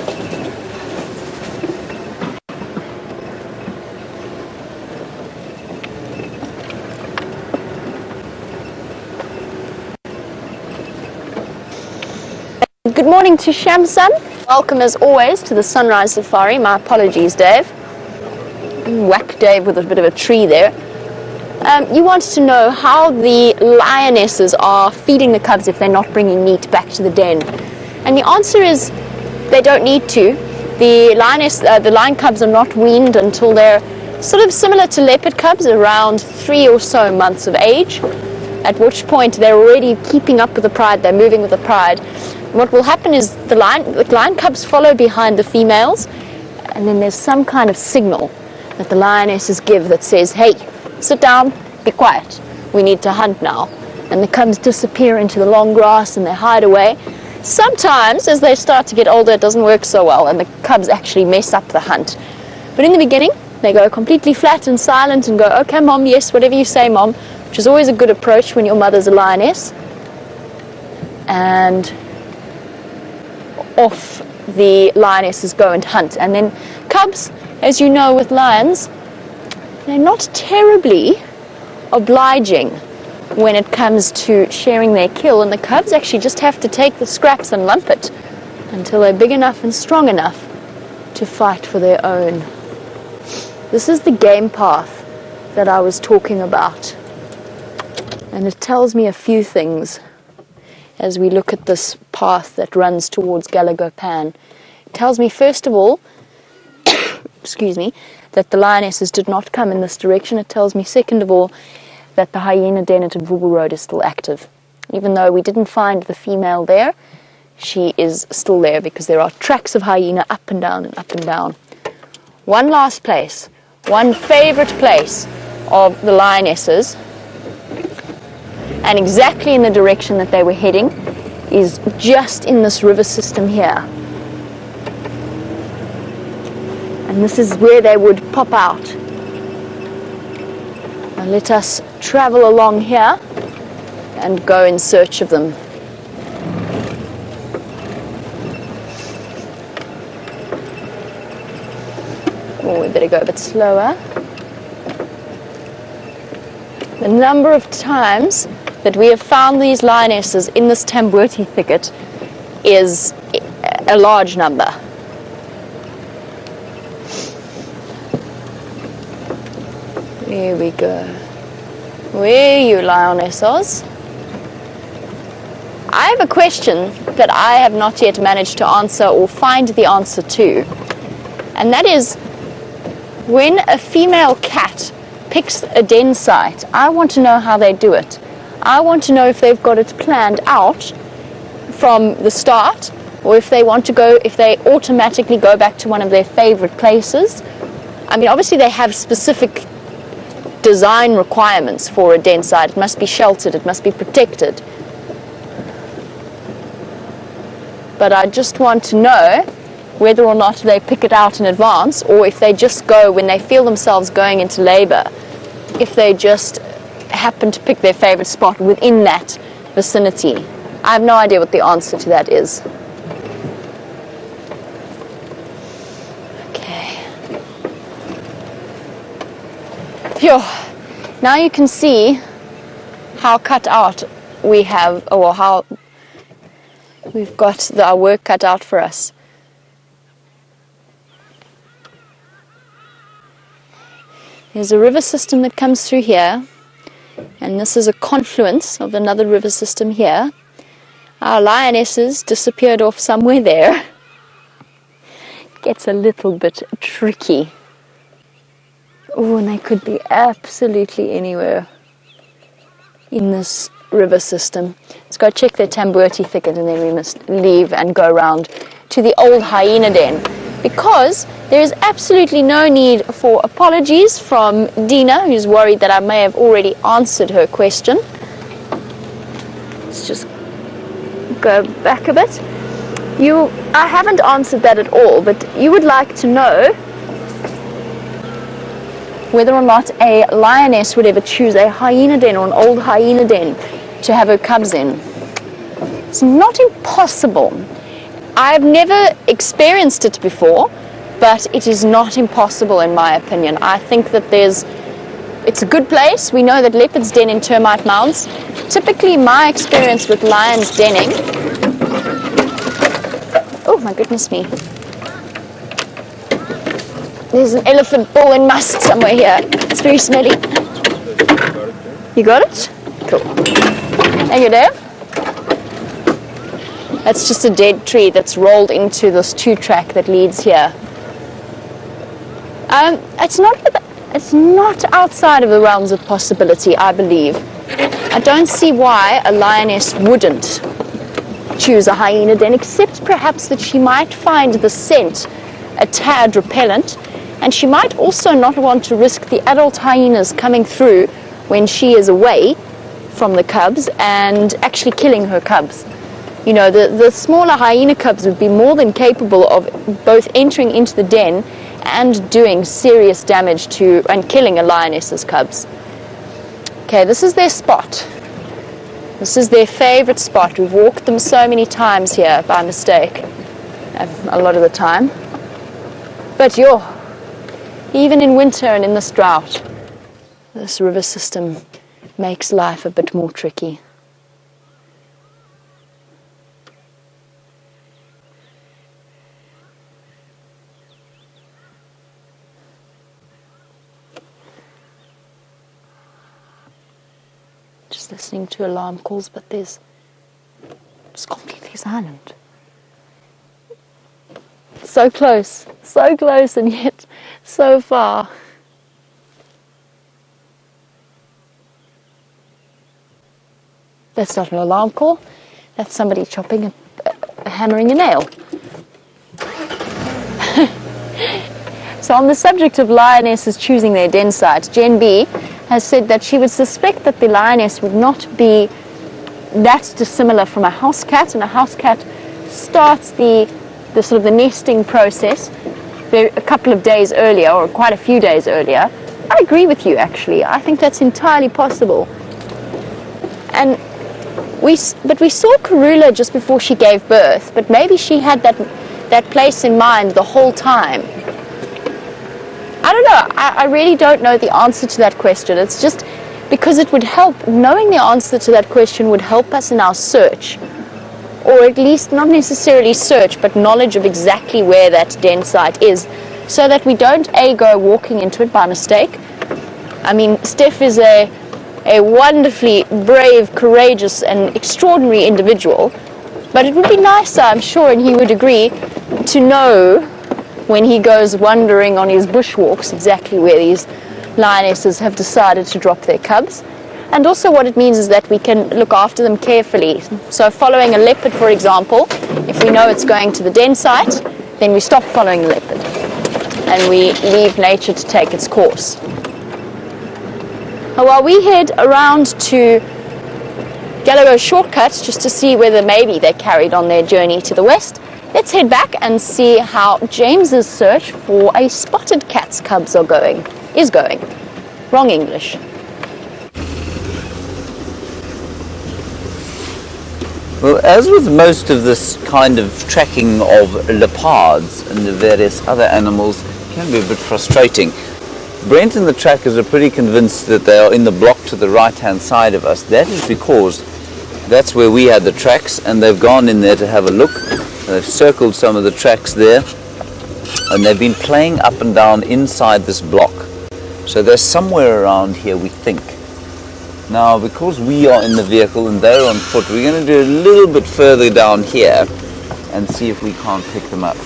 S3: Good morning to Shamsun. Welcome as always to the Sunrise Safari. My apologies, Dave. Whack Dave with a bit of a tree there. You wanted to know how the lionesses are feeding the cubs if they're not bringing meat back to the den. And the answer is they don't need to. The lion cubs are not weaned until they're sort of similar to leopard cubs, around 3 or so months of age, at which point they're already keeping up with the pride, they're moving with the pride. What will happen is the lion cubs follow behind the females, and then there's some kind of signal that the lionesses give that says, hey, sit down, be quiet, we need to hunt now. And the cubs disappear into the long grass and they hide away. Sometimes as they start to get older it doesn't work so well and the cubs actually mess up the hunt. But in the beginning they go completely flat and silent and go, okay mom, yes, whatever you say mom, which is always a good approach when your mother's a lioness. And off the lionesses go and hunt. And then cubs, as you know with lions, they're not terribly obliging when it comes to sharing their kill, and the cubs actually just have to take the scraps and lump it until they're big enough and strong enough to fight for their own. This is the game path that I was talking about, and it tells me a few things as we look at this path that runs towards Galago Pan. It tells me first of all excuse me, that the lionesses did not come in this direction. It tells me, second of all, that the hyena den at Mvubu Road is still active. Even though we didn't find the female there, she is still there because there are tracks of hyena up and down and up and down. One last place, one favorite place of the lionesses, and exactly in the direction that they were heading, is just in this river system here. And this is where they would pop out. Now let us travel along here and go in search of them. Oh, we better go a bit slower. The number of times that we have found these lionesses in this Tamboti thicket is a large number. Here we go. Where are you, lionesses? I have a question that I have not yet managed to answer or find the answer to. And that is, when a female cat picks a den site, I want to know how they do it. I want to know if they've got it planned out from the start, or if they automatically go back to one of their favorite places. I mean, obviously they have specific design requirements for a den site. It must be sheltered, it must be protected. But I just want to know whether or not they pick it out in advance, or if they just go when they feel themselves going into labor, if they just happen to pick their favorite spot within that vicinity. I have no idea what the answer to that is. Okay. Phew. Now you can see how cut out we have, or how we've got our work cut out for us. There's a river system that comes through here, and this is a confluence of another river system here. Our lionesses disappeared off somewhere there. It gets a little bit tricky. Oh, and they could be absolutely anywhere in this river system. Let's go check the Tambuerti thicket, and then we must leave and go around to the old hyena den, because there is absolutely no need for apologies from Dina, who's worried that I may have already answered her question. Let's just go back a bit. I haven't answered that at all, but you would like to know whether or not a lioness would ever choose a hyena den or an old hyena den to have her cubs in. It's not impossible. I've never experienced it before, but it is not impossible in my opinion. I think that it's a good place. We know that leopards den in termite mounds. Typically my experience with lions denning, oh my goodness me, there's an elephant bull in must somewhere here. It's very smelly. You got it? Cool. Thank you, Dave. That's just a dead tree that's rolled into this 2-track that leads here. It's not outside of the realms of possibility, I believe. I don't see why a lioness wouldn't choose a hyena den, except perhaps that she might find the scent a tad repellent, and she might also not want to risk the adult hyenas coming through when she is away from the cubs and actually killing her cubs. You know, the smaller hyena cubs would be more than capable of both entering into the den and doing serious damage to and killing a lioness's cubs. Okay, this is their spot. This is their favorite spot. We've walked them so many times here by mistake, a lot of the time. But even in winter and in this drought, this river system makes life a bit more tricky. Just listening to alarm calls, but it's completely silent. So close, and yet so far. That's not an alarm call. That's somebody hammering a nail. So on the subject of lionesses choosing their den site, Jen B has said that she would suspect that the lioness would not be that dissimilar from a house cat, and a house cat starts the sort of the nesting process a couple of days earlier, or quite a few days earlier. I agree with you, actually. I think that's entirely possible. And we saw Karula just before she gave birth, but maybe she had that place in mind the whole time. I don't know. I really don't know the answer to that question. It's just because it would help. Knowing the answer to that question would help us in our search, or at least not necessarily search, but knowledge of exactly where that den site is, so that we don't go walking into it by mistake. I mean, Steph is a wonderfully brave, courageous, and extraordinary individual, but it would be nicer, I'm sure, and he would agree, to know when he goes wandering on his bushwalks exactly where these lionesses have decided to drop their cubs. And also what it means is that we can look after them carefully. So following a leopard, for example, if we know it's going to the den site, then we stop following the leopard and we leave nature to take its course. Now, while we head around to Gallagher Shortcut just to see whether maybe they carried on their journey to the west, let's head back and see how James's search for a spotted cat's cubs is going. Wrong English.
S2: Well, as with most of this kind of tracking of leopards and the various other animals, it can be a bit frustrating. Brent and the trackers are pretty convinced that they are in the block to the right-hand side of us. That is because that's where we had the tracks, and they've gone in there to have a look. They've circled some of the tracks there, and they've been playing up and down inside this block. So they're somewhere around here, we think. Now, because we are in the vehicle and they're on foot, we're going to do a little bit further down here and see if we can't pick them up.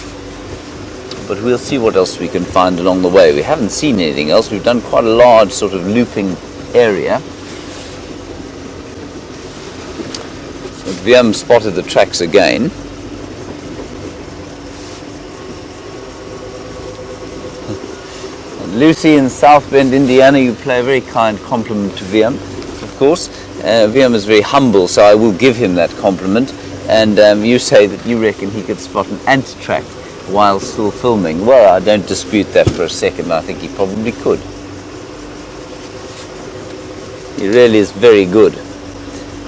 S2: But we'll see what else we can find along the way. We haven't seen anything else. We've done quite a large sort of looping area. But we haven't spotted the tracks again. Lucy in South Bend, Indiana, you play a very kind compliment to VM, of course. VM is very humble, so I will give him that compliment. And you say that you reckon he could spot an ant track while still filming. Well, I don't dispute that for a second. I think he probably could. He really is very good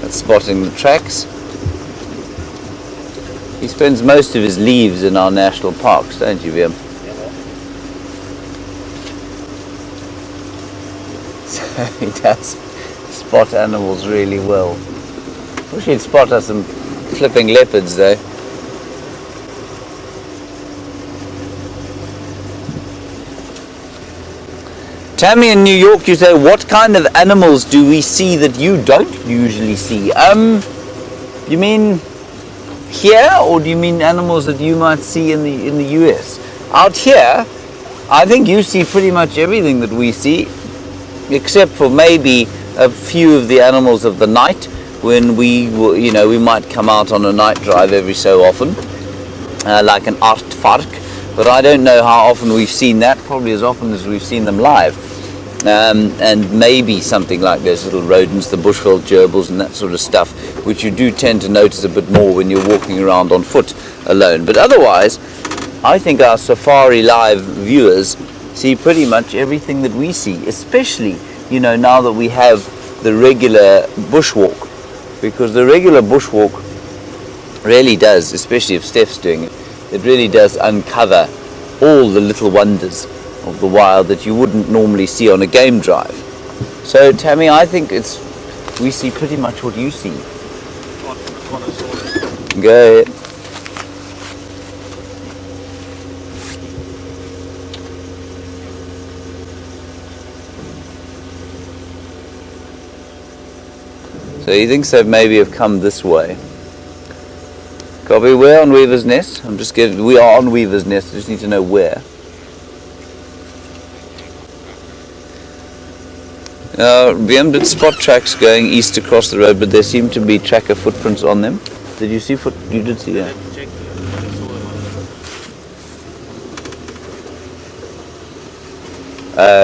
S2: at spotting the tracks. He spends most of his leaves in our national parks, don't you, VM? So he does spot animals really well. Wish he'd spot us some flipping leopards, though. Tammy in New York, you say, what kind of animals do we see that you don't usually see? You mean here, or do you mean animals that you might see in the US? Out here, I think you see pretty much everything that we see, except for maybe a few of the animals of the night, when we might come out on a night drive every so often, like an aardvark. But I don't know how often we've seen that, probably as often as we've seen them live. And maybe something like those little rodents, the bushveld gerbils and that sort of stuff, which you do tend to notice a bit more when you're walking around on foot alone. But otherwise, I think our Safari Live viewers see pretty much everything that we see, especially, now that we have the regular bushwalk. Because the regular bushwalk really does, especially if Steph's doing it, it really does uncover all the little wonders of the wild that you wouldn't normally see on a game drive. So Tammy, I think we see pretty much what you see. Go ahead. So he thinks they maybe have come this way. Copy, we're on Weaver's Nest. We are on Weaver's Nest, I just need to know where. VM did spot tracks going east across the road, but there seem to be tracker footprints on them. Did you see you did see that?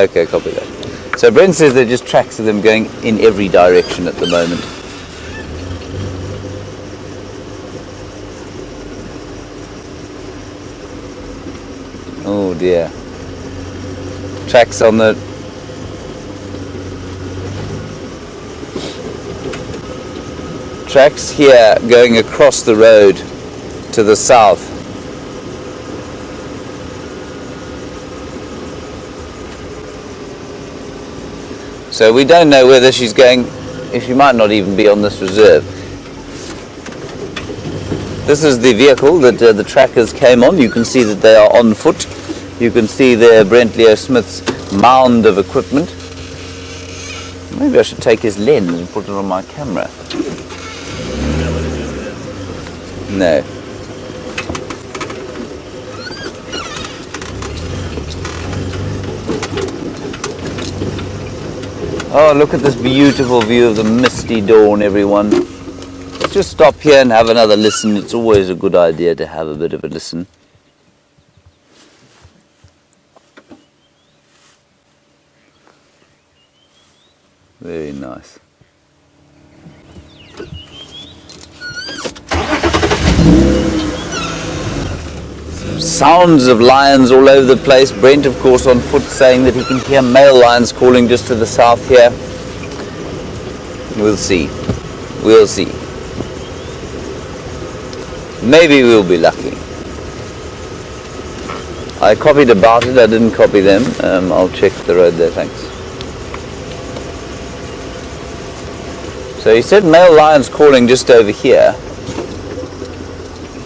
S2: Okay, copy that. So Brent says there are just tracks of them going in every direction at the moment. Oh dear. Tracks on the tracks here going across the road to the south. So we don't know whether she's going, if she might not even be on this reserve. This is the vehicle that the trackers came on. You can see that they are on foot. You can see there Brent Leo Smith's mound of equipment. Maybe I should take his lens and put it on my camera. No. Oh, look at this beautiful view of the misty dawn, everyone. Let's just stop here and have another listen. It's always a good idea to have a bit of a listen. Very nice. Sounds of lions all over the place. Brent, of course, on foot, saying that he can hear male lions calling just to the south here. We'll see. We'll see. maybe we'll be lucky. I copied about it, I didn't copy them. I'll check the road there, thanks. So he said male lions calling just over here,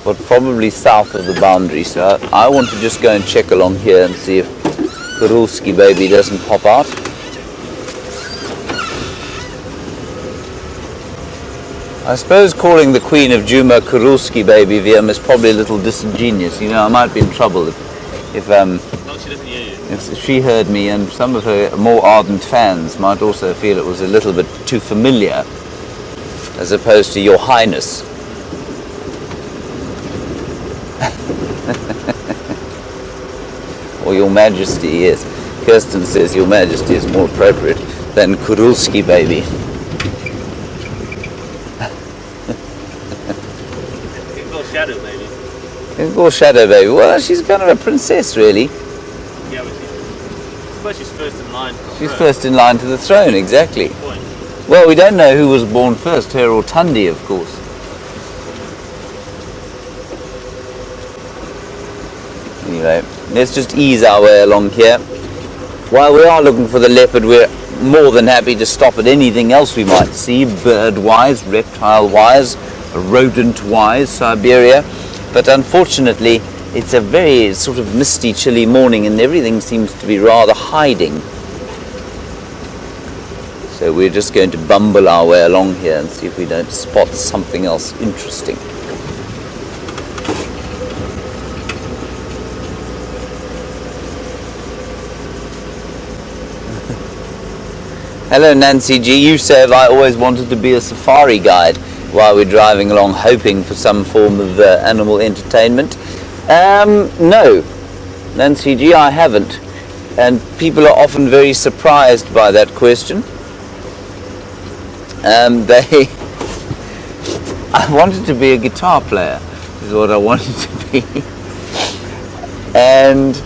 S2: but probably south of the boundary. So I want to just go and check along here and see if Kurulski baby doesn't pop out. I suppose calling the Queen of Djuma Kurulski baby VM is probably a little disingenuous. You know, I might be in trouble if
S4: No, she doesn't hear you.
S2: if she heard me, and some of her more ardent fans might also feel it was a little bit too familiar, as opposed to Your Highness. Or Your Majesty, yes. Kirsten says Your Majesty is more appropriate than Kurulski baby.
S4: Shadow baby.
S2: Or Shadow baby. Well, she's kind of a princess, really.
S4: Yeah, but I suppose she's first in line.
S2: She's first in line to the throne, exactly.
S4: Good point.
S2: Well, we don't know who was born first, her or Tundi, of course. Anyway, let's just ease our way along here. While we are looking for the leopard, we're more than happy to stop at anything else we might see, bird-wise, reptile-wise, rodent-wise, Siberia. But unfortunately, it's a very sort of misty, chilly morning, and everything seems to be rather hiding. So we're just going to bumble our way along here and see if we don't spot something else interesting. Hello Nancy G, you say have I always wanted to be a safari guide while we're driving along hoping for some form of animal entertainment. No, Nancy G, I haven't. And people are often very surprised by that question. I wanted to be a guitar player, is what I wanted to be. And,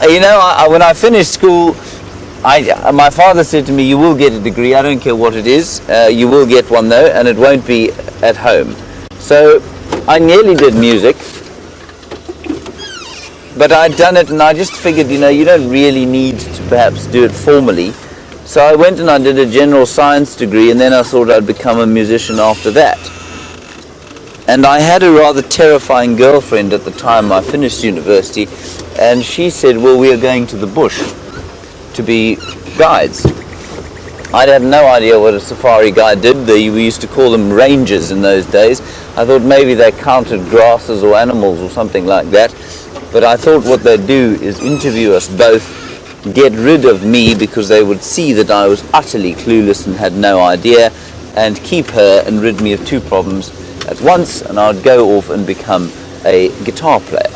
S2: you know, when I finished school, my father said to me, you will get a degree, I don't care what it is, you will get one though, and it won't be at home. So I nearly did music, but I'd done it and I just figured, you know, you don't really need to perhaps do it formally. So I went and I did a general science degree, and then I thought I'd become a musician after that. And I had a rather terrifying girlfriend at the time I finished university, and she said, well, we are going to the bush to be guides. I'd had no idea what a safari guide did. We used to call them rangers in those days. I thought maybe they counted grasses or animals or something like that. But I thought what they'd do is interview us both, get rid of me because they would see that I was utterly clueless and had no idea, and keep her and rid me of two problems at once, and I'd go off and become a guitar player.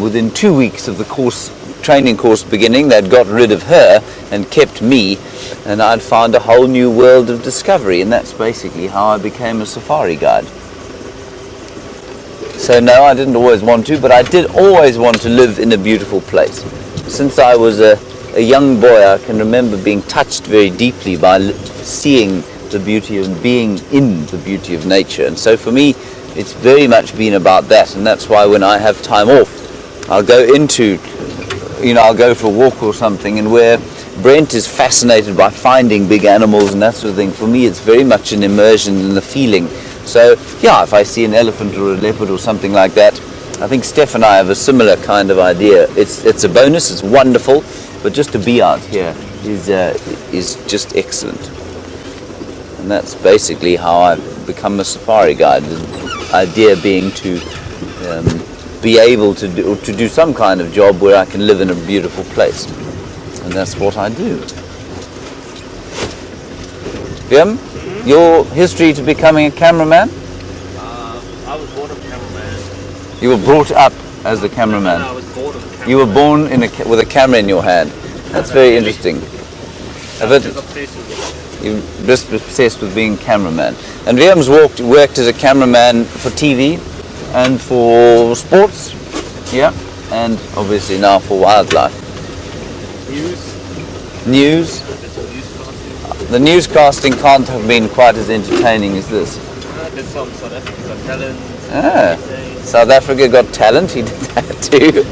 S2: Within 2 weeks of the training course beginning, they'd got rid of her and kept me, and I'd found a whole new world of discovery, and that's basically how I became a safari guide. So no, I didn't always want to, but I did always want to live in a beautiful place. Since I was a young boy, I can remember being touched very deeply by seeing the beauty and being in the beauty of nature. And so for me, it's very much been about that, and that's why when I have time off, I'll go I'll go for a walk or something, and where Brent is fascinated by finding big animals and that sort of thing, for me it's very much an immersion in the feeling. So yeah, if I see an elephant or a leopard or something like that, I think Steph and I have a similar kind of idea. It's a bonus, it's wonderful, but just to be out here is just excellent. And that's basically how I've become a safari guide. The idea being to be able to do some kind of job where I can live in a beautiful place. And that's what I do. Jim, your history to becoming a cameraman?
S4: I was born a cameraman.
S2: You were brought up as a cameraman.
S4: No, I was born as a cameraman.
S2: You were born with a camera in your hand. That's very interesting. You're just obsessed with being a cameraman. And Liam's worked as a cameraman for TV and for sports, yeah, and obviously now for wildlife.
S4: News.
S2: The newscasting can't have been quite as entertaining as this.
S4: I did some South Africa Got Talent.
S2: South Africa Got Talent, he did that too.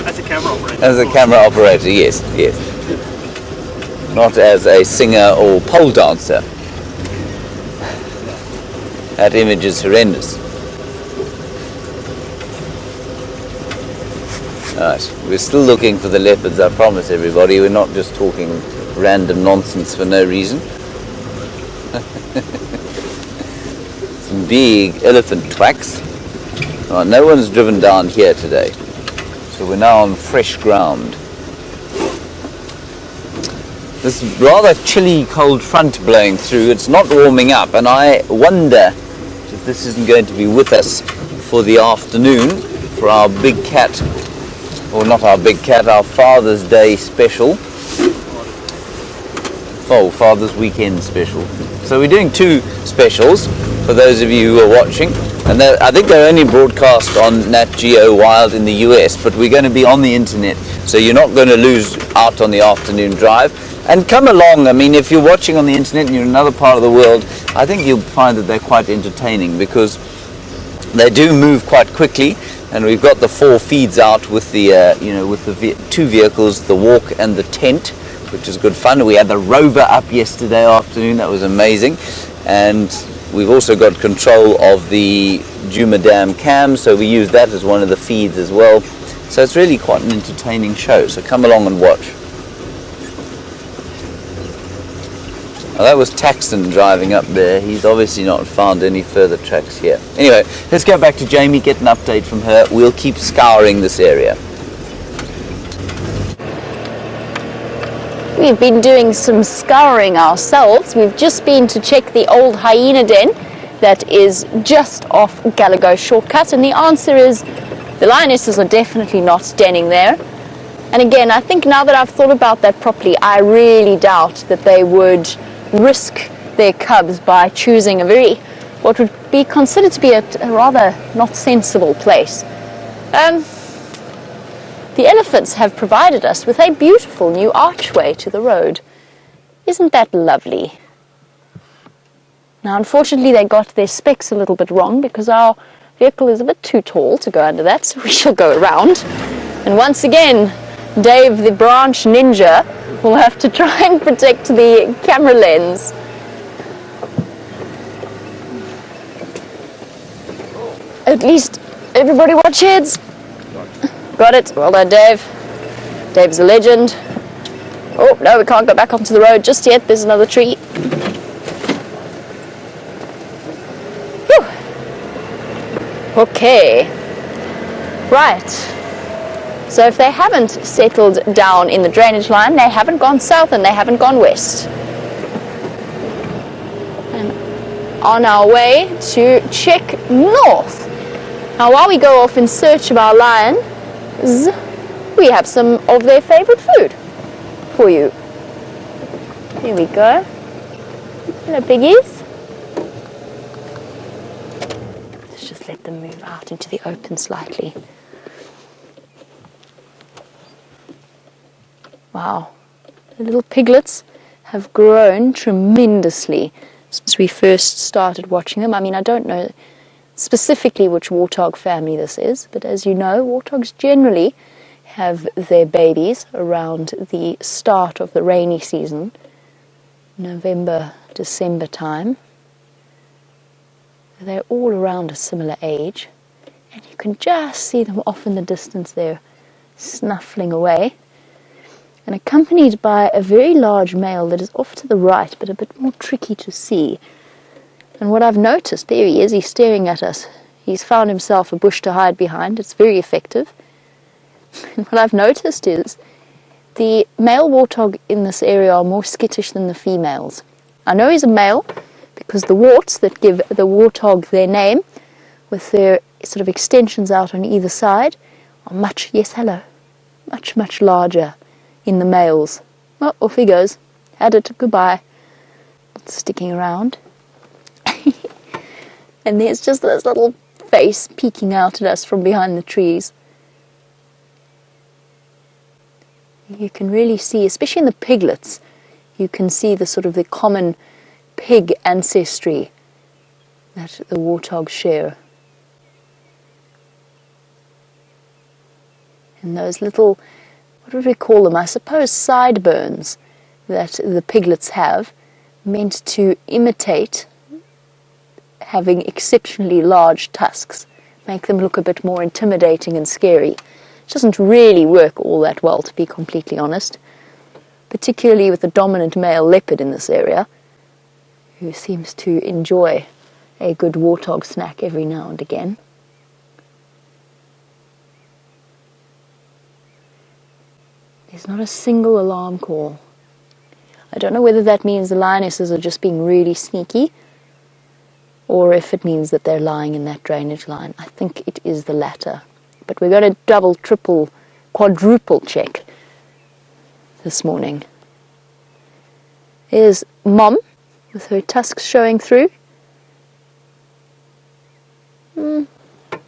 S4: As a camera operator.
S2: As a camera operator, yes, yes. Not as a singer or pole dancer. That image is horrendous. Right, we're still looking for the leopards, I promise everybody. We're not just talking random nonsense for no reason. Some big elephant tracks. Right, no one's driven down here today, so we're now on fresh ground. This rather chilly cold front blowing through, it's not warming up, and I wonder if this isn't going to be with us for the afternoon for our big cat, or not our big cat, our Father's Day special. Oh, Father's Weekend special. So we're doing two specials for those of you who are watching, and I think they're only broadcast on Nat.Geo Wild in the US, but we're going to be on the internet, so you're not going to lose out on the afternoon drive. And come along. I mean, if you're watching on the internet and you're in another part of the world, I think you'll find that they're quite entertaining, because they do move quite quickly, and we've got the 4 feeds out with the with the 2 vehicles, the walk and the tent, which is good fun. We had the rover up yesterday afternoon, that was amazing, and we've also got control of the Djuma Dam cam, so we use that as one of the feeds as well. So it's really quite an entertaining show, so come along and watch. Well, that was Taxon driving up there. He's obviously not found any further tracks here. Anyway, let's go back to Jamie, get an update from her. We'll keep scouring this area.
S3: We've been doing some scouring ourselves. We've just been to check the old hyena den that is just off Gallagher shortcut, and the answer is the lionesses are definitely not denning there. And again, I think now that I've thought about that properly, I really doubt that they would risk their cubs by choosing what would be considered to be a rather not sensible place. The elephants have provided us with a beautiful new archway to the road. Isn't that lovely? Now, unfortunately, they got their specs a little bit wrong, because our vehicle is a bit too tall to go under that, so we shall go around. And once again, Dave, the branch ninja, will have to try and protect the camera lens. At least everybody watch heads. Got it. Well done, Dave. Dave's a legend. Oh, no, we can't go back onto the road just yet. There's another tree. Whew. Okay. Right. So if they haven't settled down in the drainage line, they haven't gone south and they haven't gone west. And on our way to check north. Now, while we go off in search of our lions, we have some of their favorite food for you. Here we go. Hello, piggies. Let's just let them move out into the open slightly. Wow, the little piglets have grown tremendously since we first started watching them. I mean, I don't know specifically which warthog family this is, but as you know, warthogs generally have their babies around the start of the rainy season, November, December time. They're all around a similar age, and you can just see them off in the distance there, snuffling away, and accompanied by a very large male that is off to the right, but a bit more tricky to see. And what I've noticed, there he is, he's staring at us. He's found himself a bush to hide behind. It's very effective. And what I've noticed is the male warthog in this area are more skittish than the females. I know he's a male because the warts that give the warthog their name, with their sort of extensions out on either side, are much larger in the males. Oh, off he goes. Had it. Goodbye. Not sticking around. And there's just this little face peeking out at us from behind the trees. You can really see, especially in the piglets, you can see the sort of the common pig ancestry that the warthogs share. And those little, what would we call them? I suppose sideburns that the piglets have, meant to imitate having exceptionally large tusks, make them look a bit more intimidating and scary. It doesn't really work all that well, to be completely honest, particularly with the dominant male leopard in this area, who seems to enjoy a good warthog snack every now and again. There's not a single alarm call. I don't know whether that means the lionesses are just being really sneaky, or if it means that they're lying in that drainage line. I think it is the latter. But we're going to double, triple, quadruple check this morning. Here's Mom with her tusks showing through.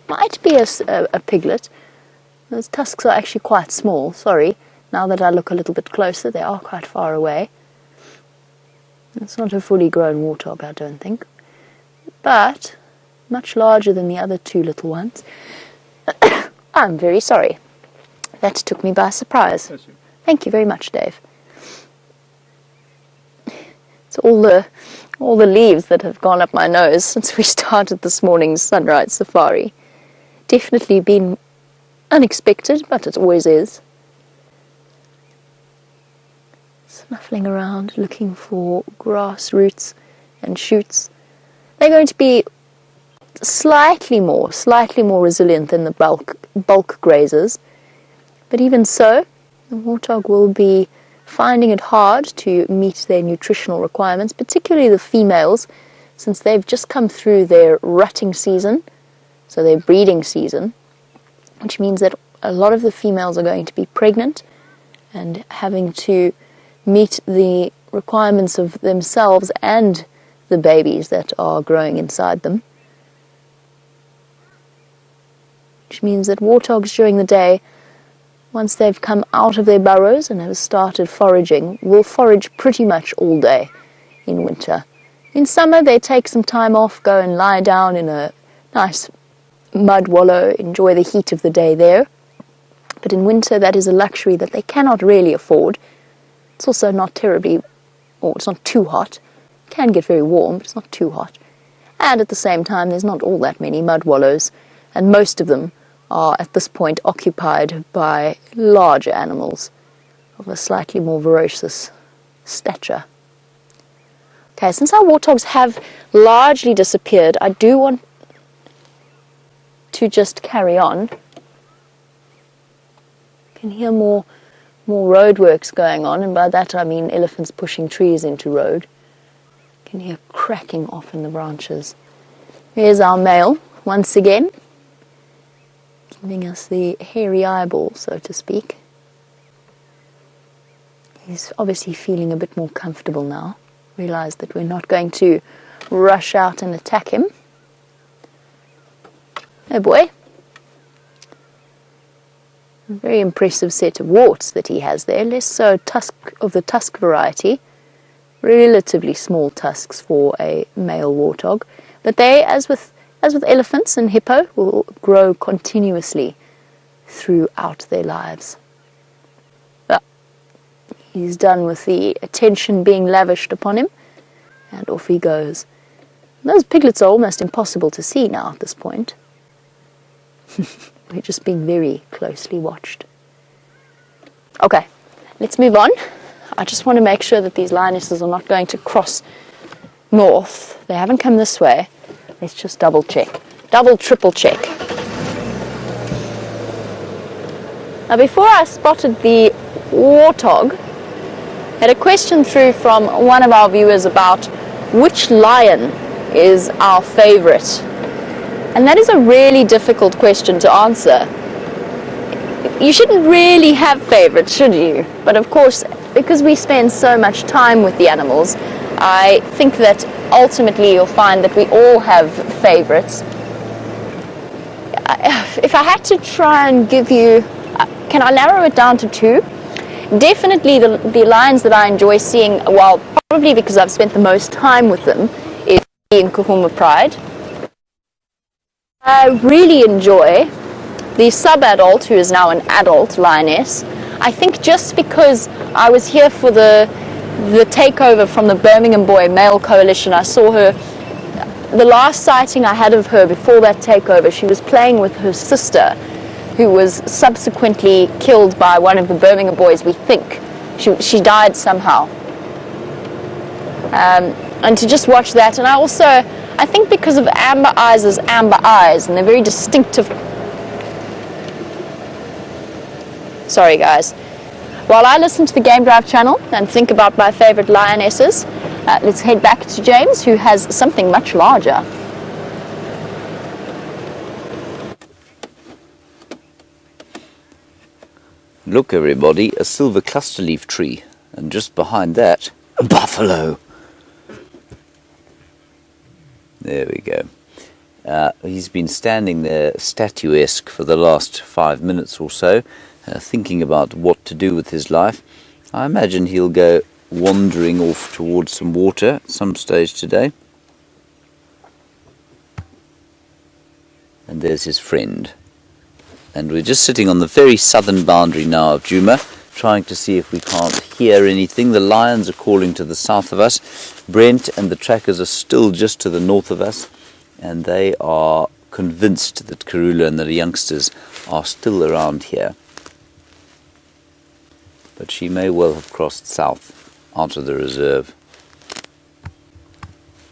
S3: Might be a piglet. Those tusks are actually quite small, sorry. Now that I look a little bit closer, they are quite far away. It's not a fully grown warthog, I don't think. But much larger than the other two little ones. I'm very sorry. That took me by surprise. Thank you very much, Dave. It's all the leaves that have gone up my nose since we started this morning's sunrise safari. Definitely been unexpected, but it always is. Snuffling around, looking for grass roots and shoots. They're going to be slightly more resilient than the bulk grazers. But even so, the warthog will be finding it hard to meet their nutritional requirements, particularly the females, since they've just come through their rutting season, so their breeding season, which means that a lot of the females are going to be pregnant and having to meet the requirements of themselves and the babies that are growing inside them. Which means that warthogs during the day, once they've come out of their burrows and have started foraging, will forage pretty much all day in winter. In summer they take some time off, go and lie down in a nice mud wallow, enjoy the heat of the day there. But in winter that is a luxury that they cannot really afford. It's also not terribly, or it's not too hot. It can get very warm, but it's not too hot. And at the same time, there's not all that many mud wallows, and most of them are at this point occupied by larger animals of a slightly more ferocious stature. Okay, since our warthogs have largely disappeared, I do want to just carry on. You can hear more roadworks going on, and by that I mean elephants pushing trees into road. You can hear cracking off in the branches. Here's our male once again, giving us the hairy eyeball, so to speak. He's obviously feeling a bit more comfortable now. Realize that we're not going to rush out and attack him. Oh boy. A very impressive set of warts that he has there, less so of the tusk variety. Relatively small tusks for a male warthog, but they, as with elephants and hippo, will grow continuously throughout their lives. But he's done with the attention being lavished upon him, and off he goes. And those piglets are almost impossible to see now at this point. We're just being very closely watched. Okay, let's move on. I just want to make sure that these lionesses are not going to cross north. They haven't come this way. Let's just double check. Double, triple check. Now before I spotted the warthog, I had a question through from one of our viewers about which lion is our favorite. And that is a really difficult question to answer. You shouldn't really have favorites, should you? But of course, because we spend so much time with the animals, I think that ultimately you'll find that we all have favorites. If I had to try and give you, can I narrow it down to two? Definitely the lions that I enjoy seeing, well, probably because I've spent the most time with them, is the Nkuhuma Pride. I really enjoy the sub-adult, who is now an adult lioness. I think just because I was here for the takeover from the Birmingham Boy Male Coalition, I saw her, the last sighting I had of her before that takeover, she was playing with her sister, who was subsequently killed by one of the Birmingham Boys, we think. She died somehow. And to just watch that, and I think because of Amber Eyes' amber eyes, and they're very distinctive. Sorry guys. While I listen to the Game Drive channel and think about my favorite lionesses, let's head back to James, who has something much larger.
S2: Look everybody, a silver cluster leaf tree, and just behind that, a buffalo. There we go. He's been standing there statuesque for the last 5 minutes or so, thinking about what to do with his life. I imagine he'll go wandering off towards some water at some stage today. And there's his friend. And we're just sitting on the very southern boundary now of Djuma, trying to see if we can't hear anything. The lions are calling to the south of us. Brent and the trackers are still just to the north of us, and they are convinced that Karula and the youngsters are still around here. But she may well have crossed south onto the reserve.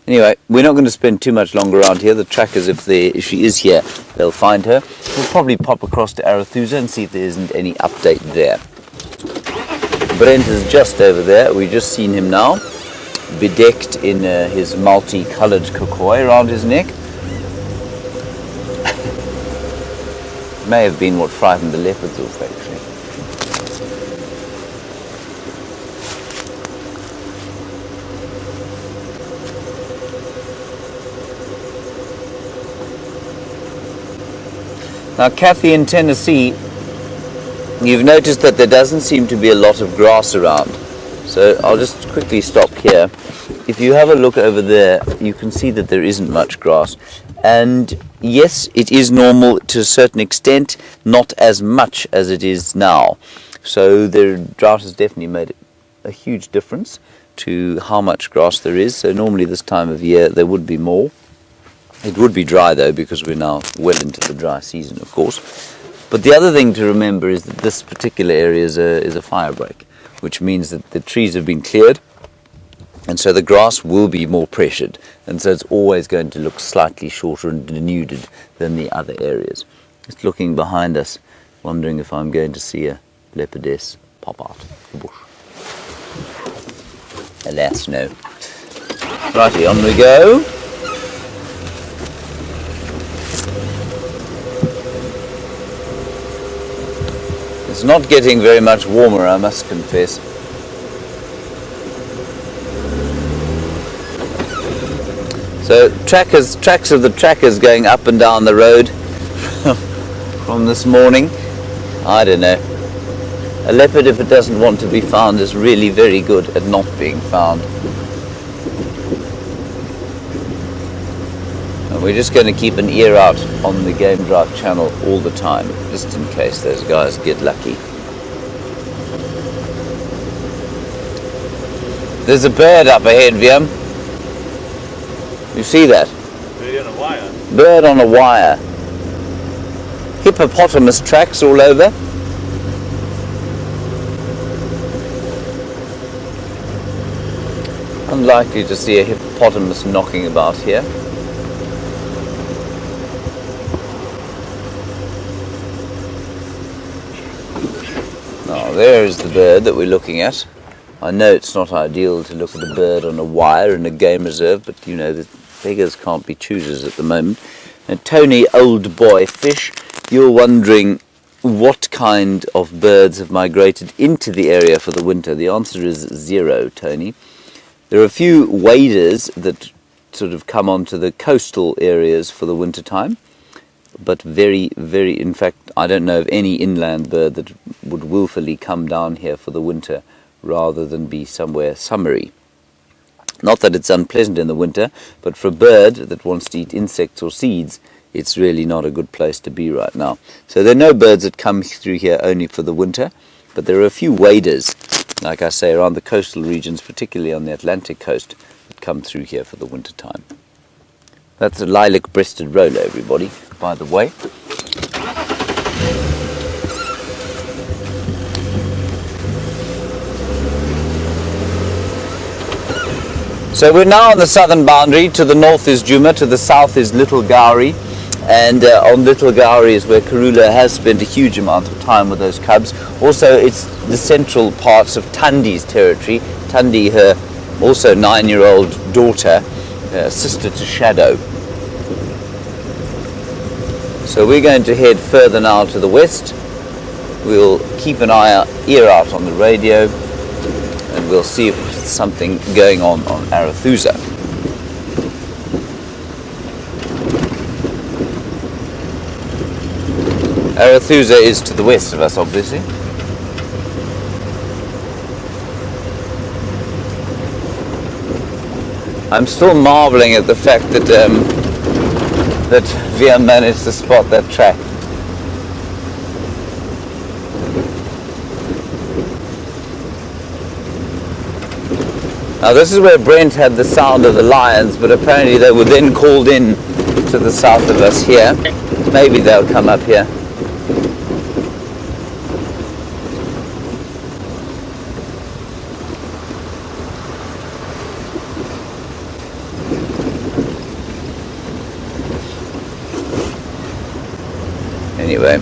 S2: Anyway, we're not going to spend too much longer around here. The trackers, if she is here, they'll find her. We'll probably pop across to Arathusa and see if there isn't any update there. Brent is just over there. We've just seen him now, bedecked in his multi-coloured kukoi around his neck. May have been what frightened the leopards off, actually. Now, Kathy, in Tennessee, you've noticed that there doesn't seem to be a lot of grass around. So I'll just quickly stop here. If you have a look over there, you can see that there isn't much grass. And yes, it is normal to a certain extent, not as much as it is now. So the drought has definitely made a huge difference to how much grass there is. So normally this time of year there would be more. It would be dry though, because we're now well into the dry season, of course. But the other thing to remember is that this particular area is a fire break, which means that the trees have been cleared, and so the grass will be more pressured, and so it's always going to look slightly shorter and denuded than the other areas. Just looking behind us, wondering if I'm going to see a leopardess pop out of the bush. Alas, no. Righty, on we go. It's not getting very much warmer, I must confess. So tracks of the trackers going up and down the road from this morning. I don't know. A leopard, if it doesn't want to be found, is really very good at not being found. And we're just going to keep an ear out on the Game Drive channel all the time, just in case those guys get lucky. There's a bird up ahead, Viam. You see that?
S4: Bird on a wire.
S2: Bird on a wire. Hippopotamus tracks all over. Unlikely to see a hippopotamus knocking about here. Now there's the bird that we're looking at. I know it's not ideal to look at a bird on a wire in a game reserve, but you know, the beggars can't be choosers at the moment. And Tony, old boy fish, you're wondering what kind of birds have migrated into the area for the winter. The answer is 0, Tony. There are a few waders that sort of come onto the coastal areas for the winter time, but very, in fact, I don't know of any inland bird that would willfully come down here for the winter rather than be somewhere summery. Not that it's unpleasant in the winter, but for a bird that wants to eat insects or seeds, it's really not a good place to be right now. So there are no birds that come through here only for the winter, but there are a few waders, like I say, around the coastal regions, particularly on the Atlantic coast, that come through here for the winter time. That's a lilac-breasted roller, everybody, by the way. So we're now on the southern boundary. To the north is Djuma, to the south is Little Gowrie, and on Little Gowrie is where Karula has spent a huge amount of time with those cubs. Also, it's the central parts of Tandi's territory. Tandi, her also 9-year-old daughter, sister to Shadow. So we're going to head further now to the west. We'll keep an ear out on the radio, and we'll see if there's something going on Arathusa. Arathusa is to the west of us, obviously. I'm still marveling at the fact that that Via managed to spot that track. Now this is where Brent had the sound of the lions, but apparently they were then called in to the south of us here. Maybe they'll come up here. Anyway.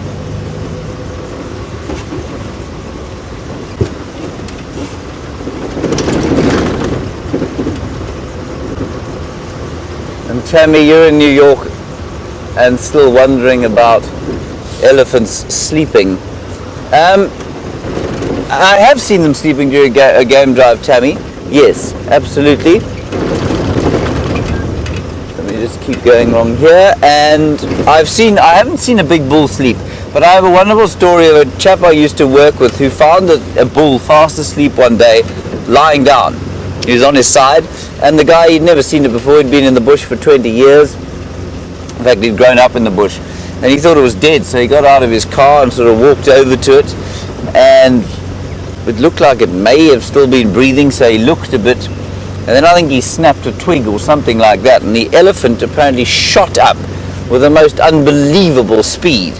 S2: And Tammy, you're in New York and still wondering about elephants sleeping. I have seen them sleeping during a game drive, Tammy. Yes, absolutely. Let me just keep going along here. And I haven't seen a big bull sleep, but I have a wonderful story of a chap I used to work with who found a bull fast asleep one day, lying down. He was on his side, and the guy, he'd never seen it before. He'd been in the bush for 20 years. In fact, he'd grown up in the bush, and he thought it was dead, so he got out of his car and sort of walked over to it, and it looked like it may have still been breathing, so he looked a bit, and then I think he snapped a twig or something like that, and the elephant apparently shot up with the most unbelievable speed,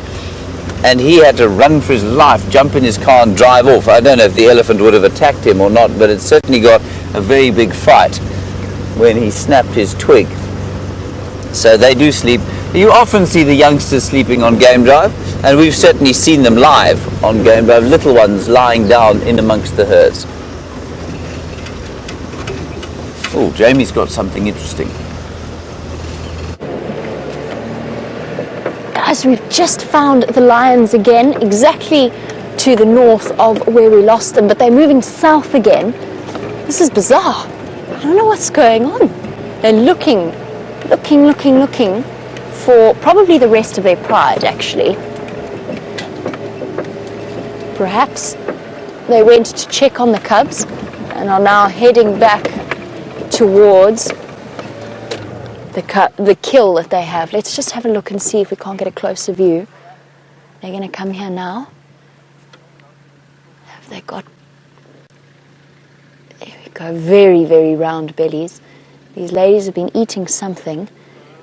S2: and he had to run for his life, jump in his car and drive off. I don't know if the elephant would have attacked him or not, but it certainly got a very big fight when he snapped his twig. So they do sleep. You often see the youngsters sleeping on game drive, and we've certainly seen them live on game drive, little ones lying down in amongst the herds. Oh, Jamie's got something interesting.
S3: Guys, we've just found the lions again, exactly to the north of where we lost them, but they're moving south again. This is bizarre. I don't know what's going on. They're looking for probably the rest of their pride, actually. Perhaps they went to check on the cubs and are now heading back towards the kill that they have. Let's just have a look and see if we can't get a closer view. They're going to come here now. Have they got... There we go. Very, very round bellies. These ladies have been eating something,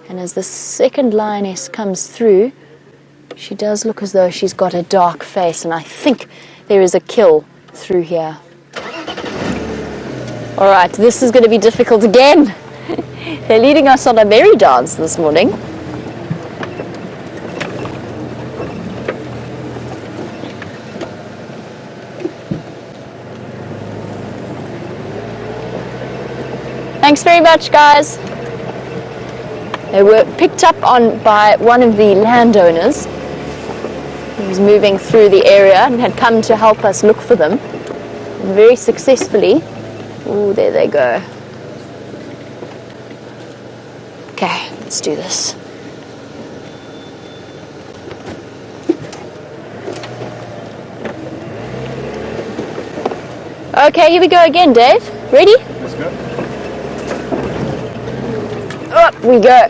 S3: and as the second lioness comes through, she does look as though she's got a dark face, and I think there is a kill through here. All right, this is going to be difficult again. They're leading us on a merry dance this morning. Thanks very much, guys. They were picked up on by one of the landowners. He was moving through the area and had come to help us look for them. And very successfully. Oh, there they go. Okay, let's do this. Okay, here we go again, Dave. Ready?
S4: Let's go.
S3: Up we go.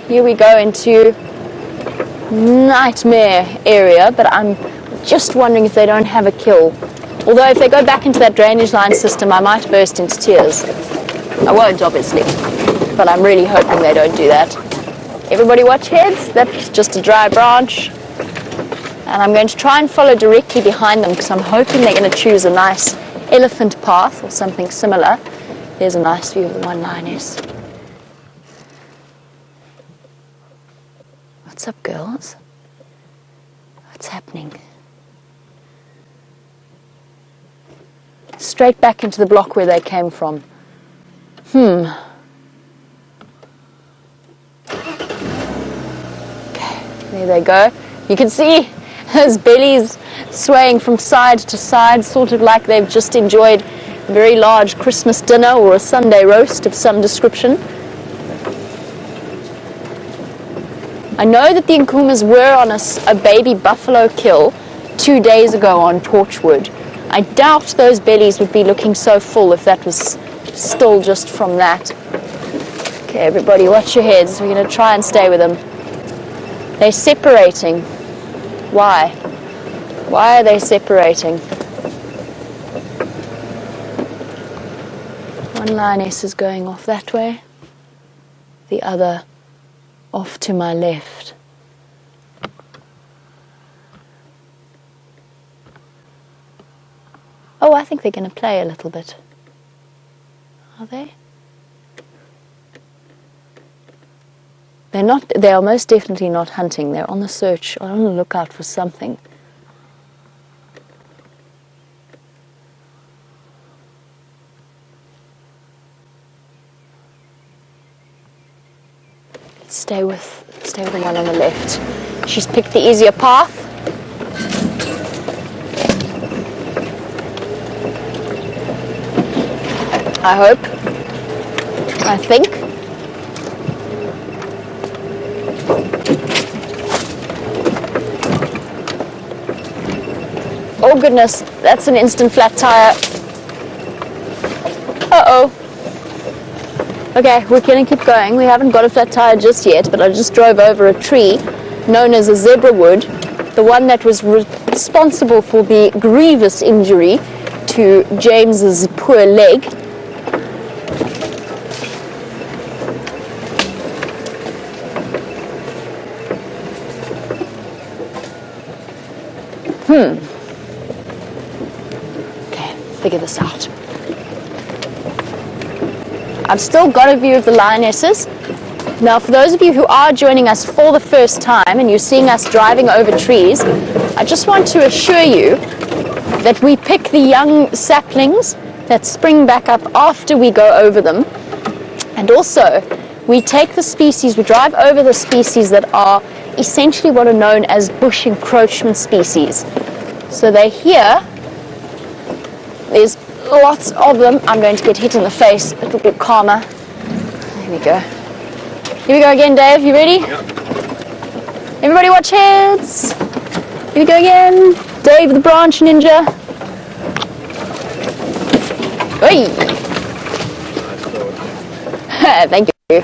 S3: here we go into nightmare area, but I'm just wondering if they don't have a kill. Although if they go back into that drainage line system, I might burst into tears. I won't, obviously, but I'm really hoping they don't do that. Everybody watch heads. That's just a dry branch. And I'm going to try and follow directly behind them because I'm hoping they're going to choose a nice elephant path or something similar. There's a nice view of the one lioness. What's up, girls? What's happening? Straight back into the block where they came from. Okay, there they go. You can see those bellies swaying from side to side, sort of like they've just enjoyed a very large Christmas dinner or a Sunday roast of some description. I know that the Nkuhumas were on a baby buffalo kill 2 days ago on Torchwood. I doubt those bellies would be looking so full if that was still just from that. Okay, everybody watch your heads. We're going to try and stay with them. They're separating. Why? Why are they separating? One lioness is going off that way, the other off to my left. Oh, I think they're going to play a little bit. Are they? They're not. They are most definitely not hunting. They're on the search, on the lookout for something. Stay with the one on the left. She's picked the easier path. I hope. I think. Oh goodness, that's an instant flat tire. Uh-oh. Okay, we're going to keep going. We haven't got a flat tire just yet, but I just drove over a tree known as a zebra wood, the one that was responsible for the grievous injury to James's poor leg. Okay, figure this out. I've still got a view of the lionesses. Now, for those of you who are joining us for the first time and you're seeing us driving over trees, I just want to assure you that we pick the young saplings that spring back up after we go over them. And also, we take the species, we drive over the species that are essentially what are known as bush encroachment species. So they're here. There's lots of them. I'm going to get hit in the face. A little bit calmer. There we go. Here we go again, Dave. You ready?
S4: Yep.
S3: Everybody watch heads. Here we go again. Dave the branch ninja. Oi! Thank you.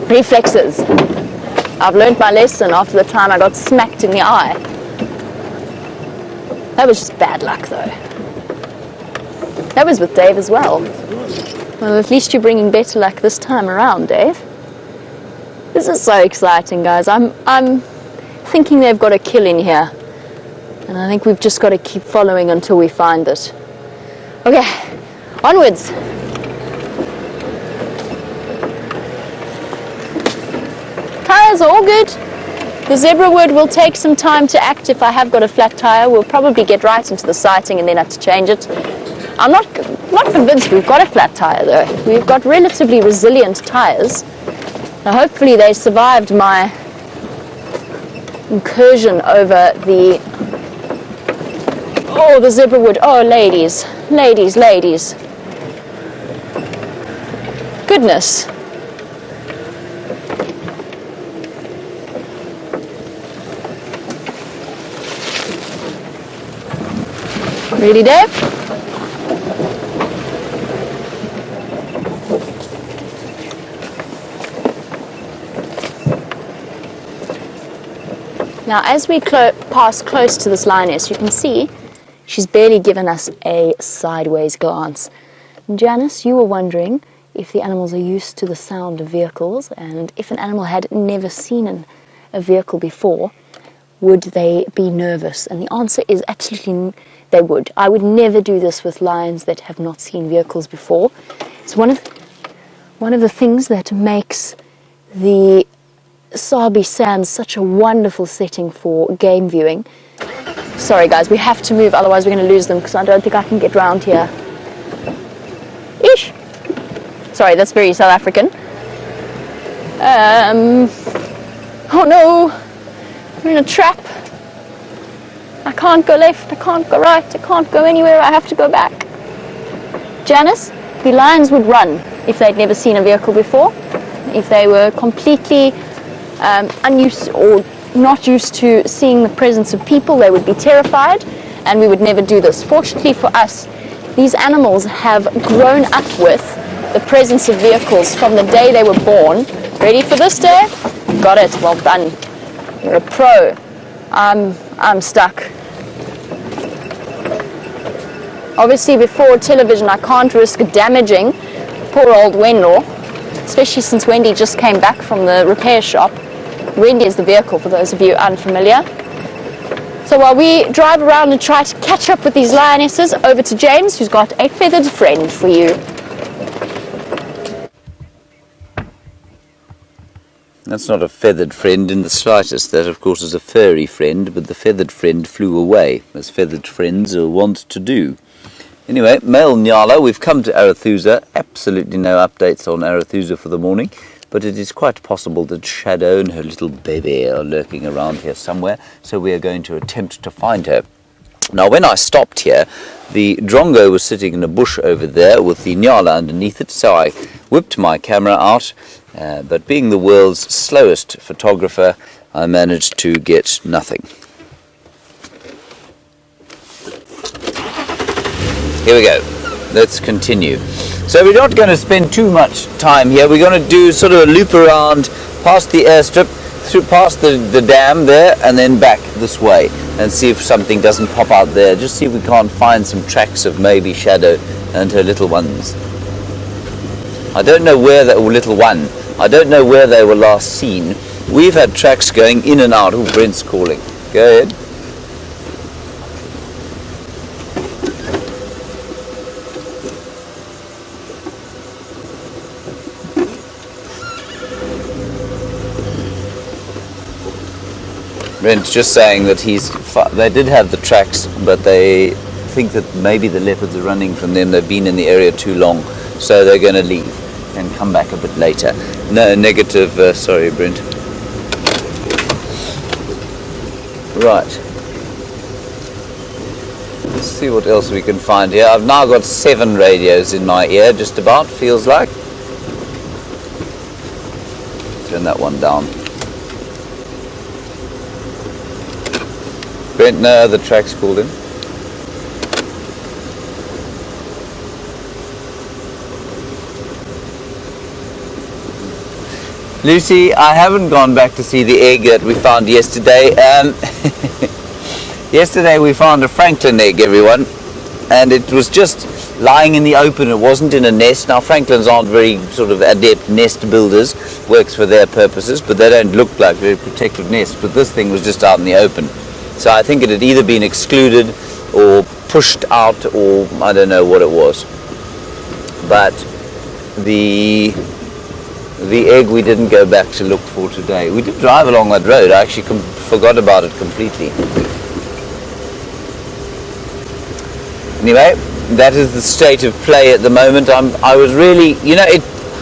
S3: Reflexes. I've learned my lesson after the time I got smacked in the eye. That was just bad luck, though. That was with Dave as well. Well, at least you're bringing better luck this time around, Dave. This is so exciting, guys. I'm thinking they've got a kill in here. And I think we've just got to keep following until we find it. Okay, onwards. Tires are all good. The zebra wood will take some time to act if I have got a flat tire. We'll probably get right into the sighting and then have to change it. I'm not convinced we've got a flat tire though. We've got relatively resilient tires. Now hopefully they survived my incursion over the zebra wood. Oh, ladies, ladies, ladies. Goodness. Ready, Dave? Now, as we pass close to this lioness, you can see she's barely given us a sideways glance. Janice, you were wondering if the animals are used to the sound of vehicles, and if an animal had never seen a vehicle before, would they be nervous? And the answer is absolutely they would. I would never do this with lions that have not seen vehicles before. It's one of the things that makes the Sabi Sands such a wonderful setting for game viewing. Sorry guys, we have to move, otherwise we're going to lose them, because I don't think I can get round here. Ish! Sorry, that's very South African. Oh no! We're in a trap. I can't go left, I can't go right, I can't go anywhere, I have to go back. Janice, the lions would run if they'd never seen a vehicle before. If they were completely unused or not used to seeing the presence of people, they would be terrified, and we would never do this. Fortunately for us, these animals have grown up with the presence of vehicles from the day they were born. Ready for this day? Got it, well done. You're a pro. I'm stuck. Obviously before television I can't risk damaging poor old Wendell, especially since Wendy just came back from the repair shop. Wendy is the vehicle, for those of you unfamiliar. So while we drive around and try to catch up with these lionesses, over to James, who's got a feathered friend for you.
S2: That's not a feathered friend in the slightest. That, of course, is a furry friend, but the feathered friend flew away, as feathered friends are wont to do. Anyway, male Nyala, we've come to Arathusa. Absolutely no updates on Arathusa for the morning, but it is quite possible that Shadow and her little baby are lurking around here somewhere, so we are going to attempt to find her. Now, when I stopped here, the drongo was sitting in a bush over there with the Nyala underneath it, so I whipped my camera out, but being the world's slowest photographer, I managed to get nothing. Here we go. Let's continue. So we're not going to spend too much time here. We're going to do sort of a loop around past the airstrip, through past the dam there, and then back this way, and see if something doesn't pop out there. Just see if we can't find some tracks of maybe Shadow and her little ones. I don't know where that little one. I don't know where they were last seen. We've had tracks going in and out. Oh, Brent's calling. Go ahead. Brent's just saying that they did have the tracks, but they think that maybe the leopards are running from them. They've been in the area too long, so they're going to leave and come back a bit later. No, negative, sorry Brent. Right. Let's see what else we can find here. I've now got 7 radios in my ear, just about, feels like. Turn that one down. Brent, no other tracks called in. Lucy, I haven't gone back to see the egg that we found yesterday. Yesterday we found a Franklin egg, everyone, and it was just lying in the open. It wasn't in a nest. Now, Franklins aren't very sort of adept nest builders. Works for their purposes, but they don't look like very protected nests. But this thing was just out in the open. So I think it had either been excluded or pushed out, or I don't know what it was. But the egg we didn't go back to look for today. We did drive along that road. I actually forgot about it completely. Anyway, that is the state of play at the moment. I was really, you know,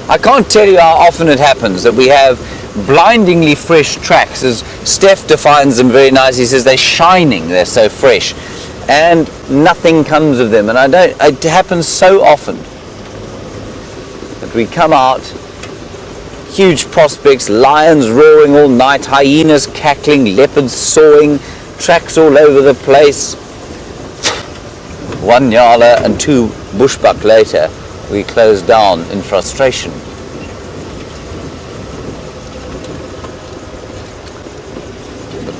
S2: I can't tell you how often it happens that we have blindingly fresh tracks, as Steph defines them very nicely. He says they're shining, they're so fresh, and nothing comes of them. And it happens so often that we come out, huge prospects, lions roaring all night, hyenas cackling, leopards sawing, tracks all over the place. 1 Nyala and 2 bushbuck later, we closed down in frustration.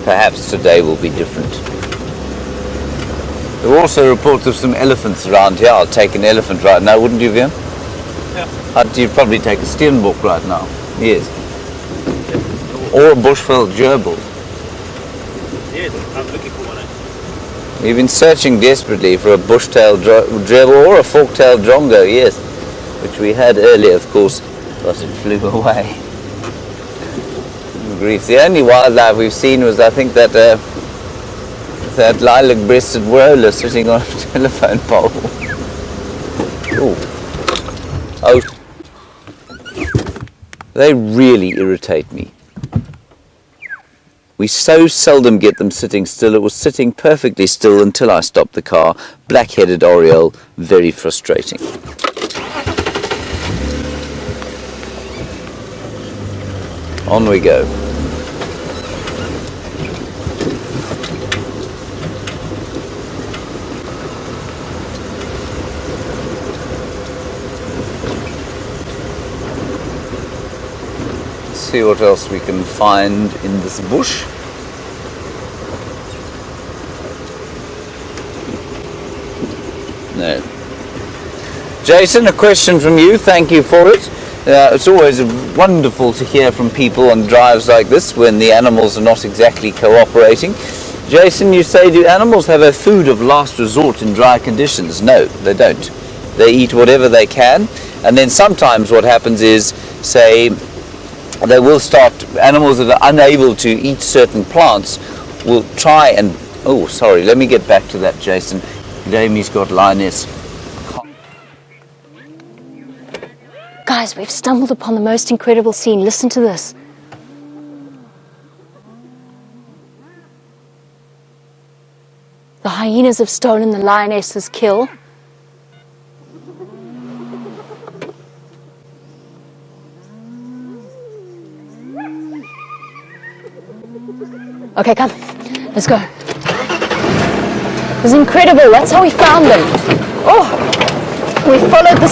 S2: perhaps today will be different. There were also reports of some elephants around here. I'll take an elephant right now, wouldn't you, Vian?
S4: Yeah.
S2: You'd probably take a steenbok right now. Yes. Or a bushveld gerbil.
S4: Yes, I'm looking for one.
S2: We've been searching desperately for a bush-tailed gerbil or a fork-tailed drongo, yes, which we had earlier, of course, but it flew away. Grief. The only wildlife we've seen was, I think, that that lilac-breasted whirler sitting on a telephone pole. Ooh. Oh, they really irritate me. We so seldom get them sitting still. It was sitting perfectly still until I stopped the car. Black-headed oriole, very frustrating. On we go. See what else we can find in this bush. No. Jason, a question from you. Thank you for it. It's always wonderful to hear from people on drives like this when the animals are not exactly cooperating. Jason, you say, do animals have a food of last resort in dry conditions? No, they don't. They eat whatever they can, and then sometimes what happens is, say, they will start, animals that are unable to eat certain plants will try and, oh sorry, let me get back to that, Jason. Damie's got lioness.
S3: Guys, we've stumbled upon the most incredible scene. Listen to this. The hyenas have stolen the lioness's kill. Okay, come. Let's go. It was incredible. That's how we found them. Oh, we followed the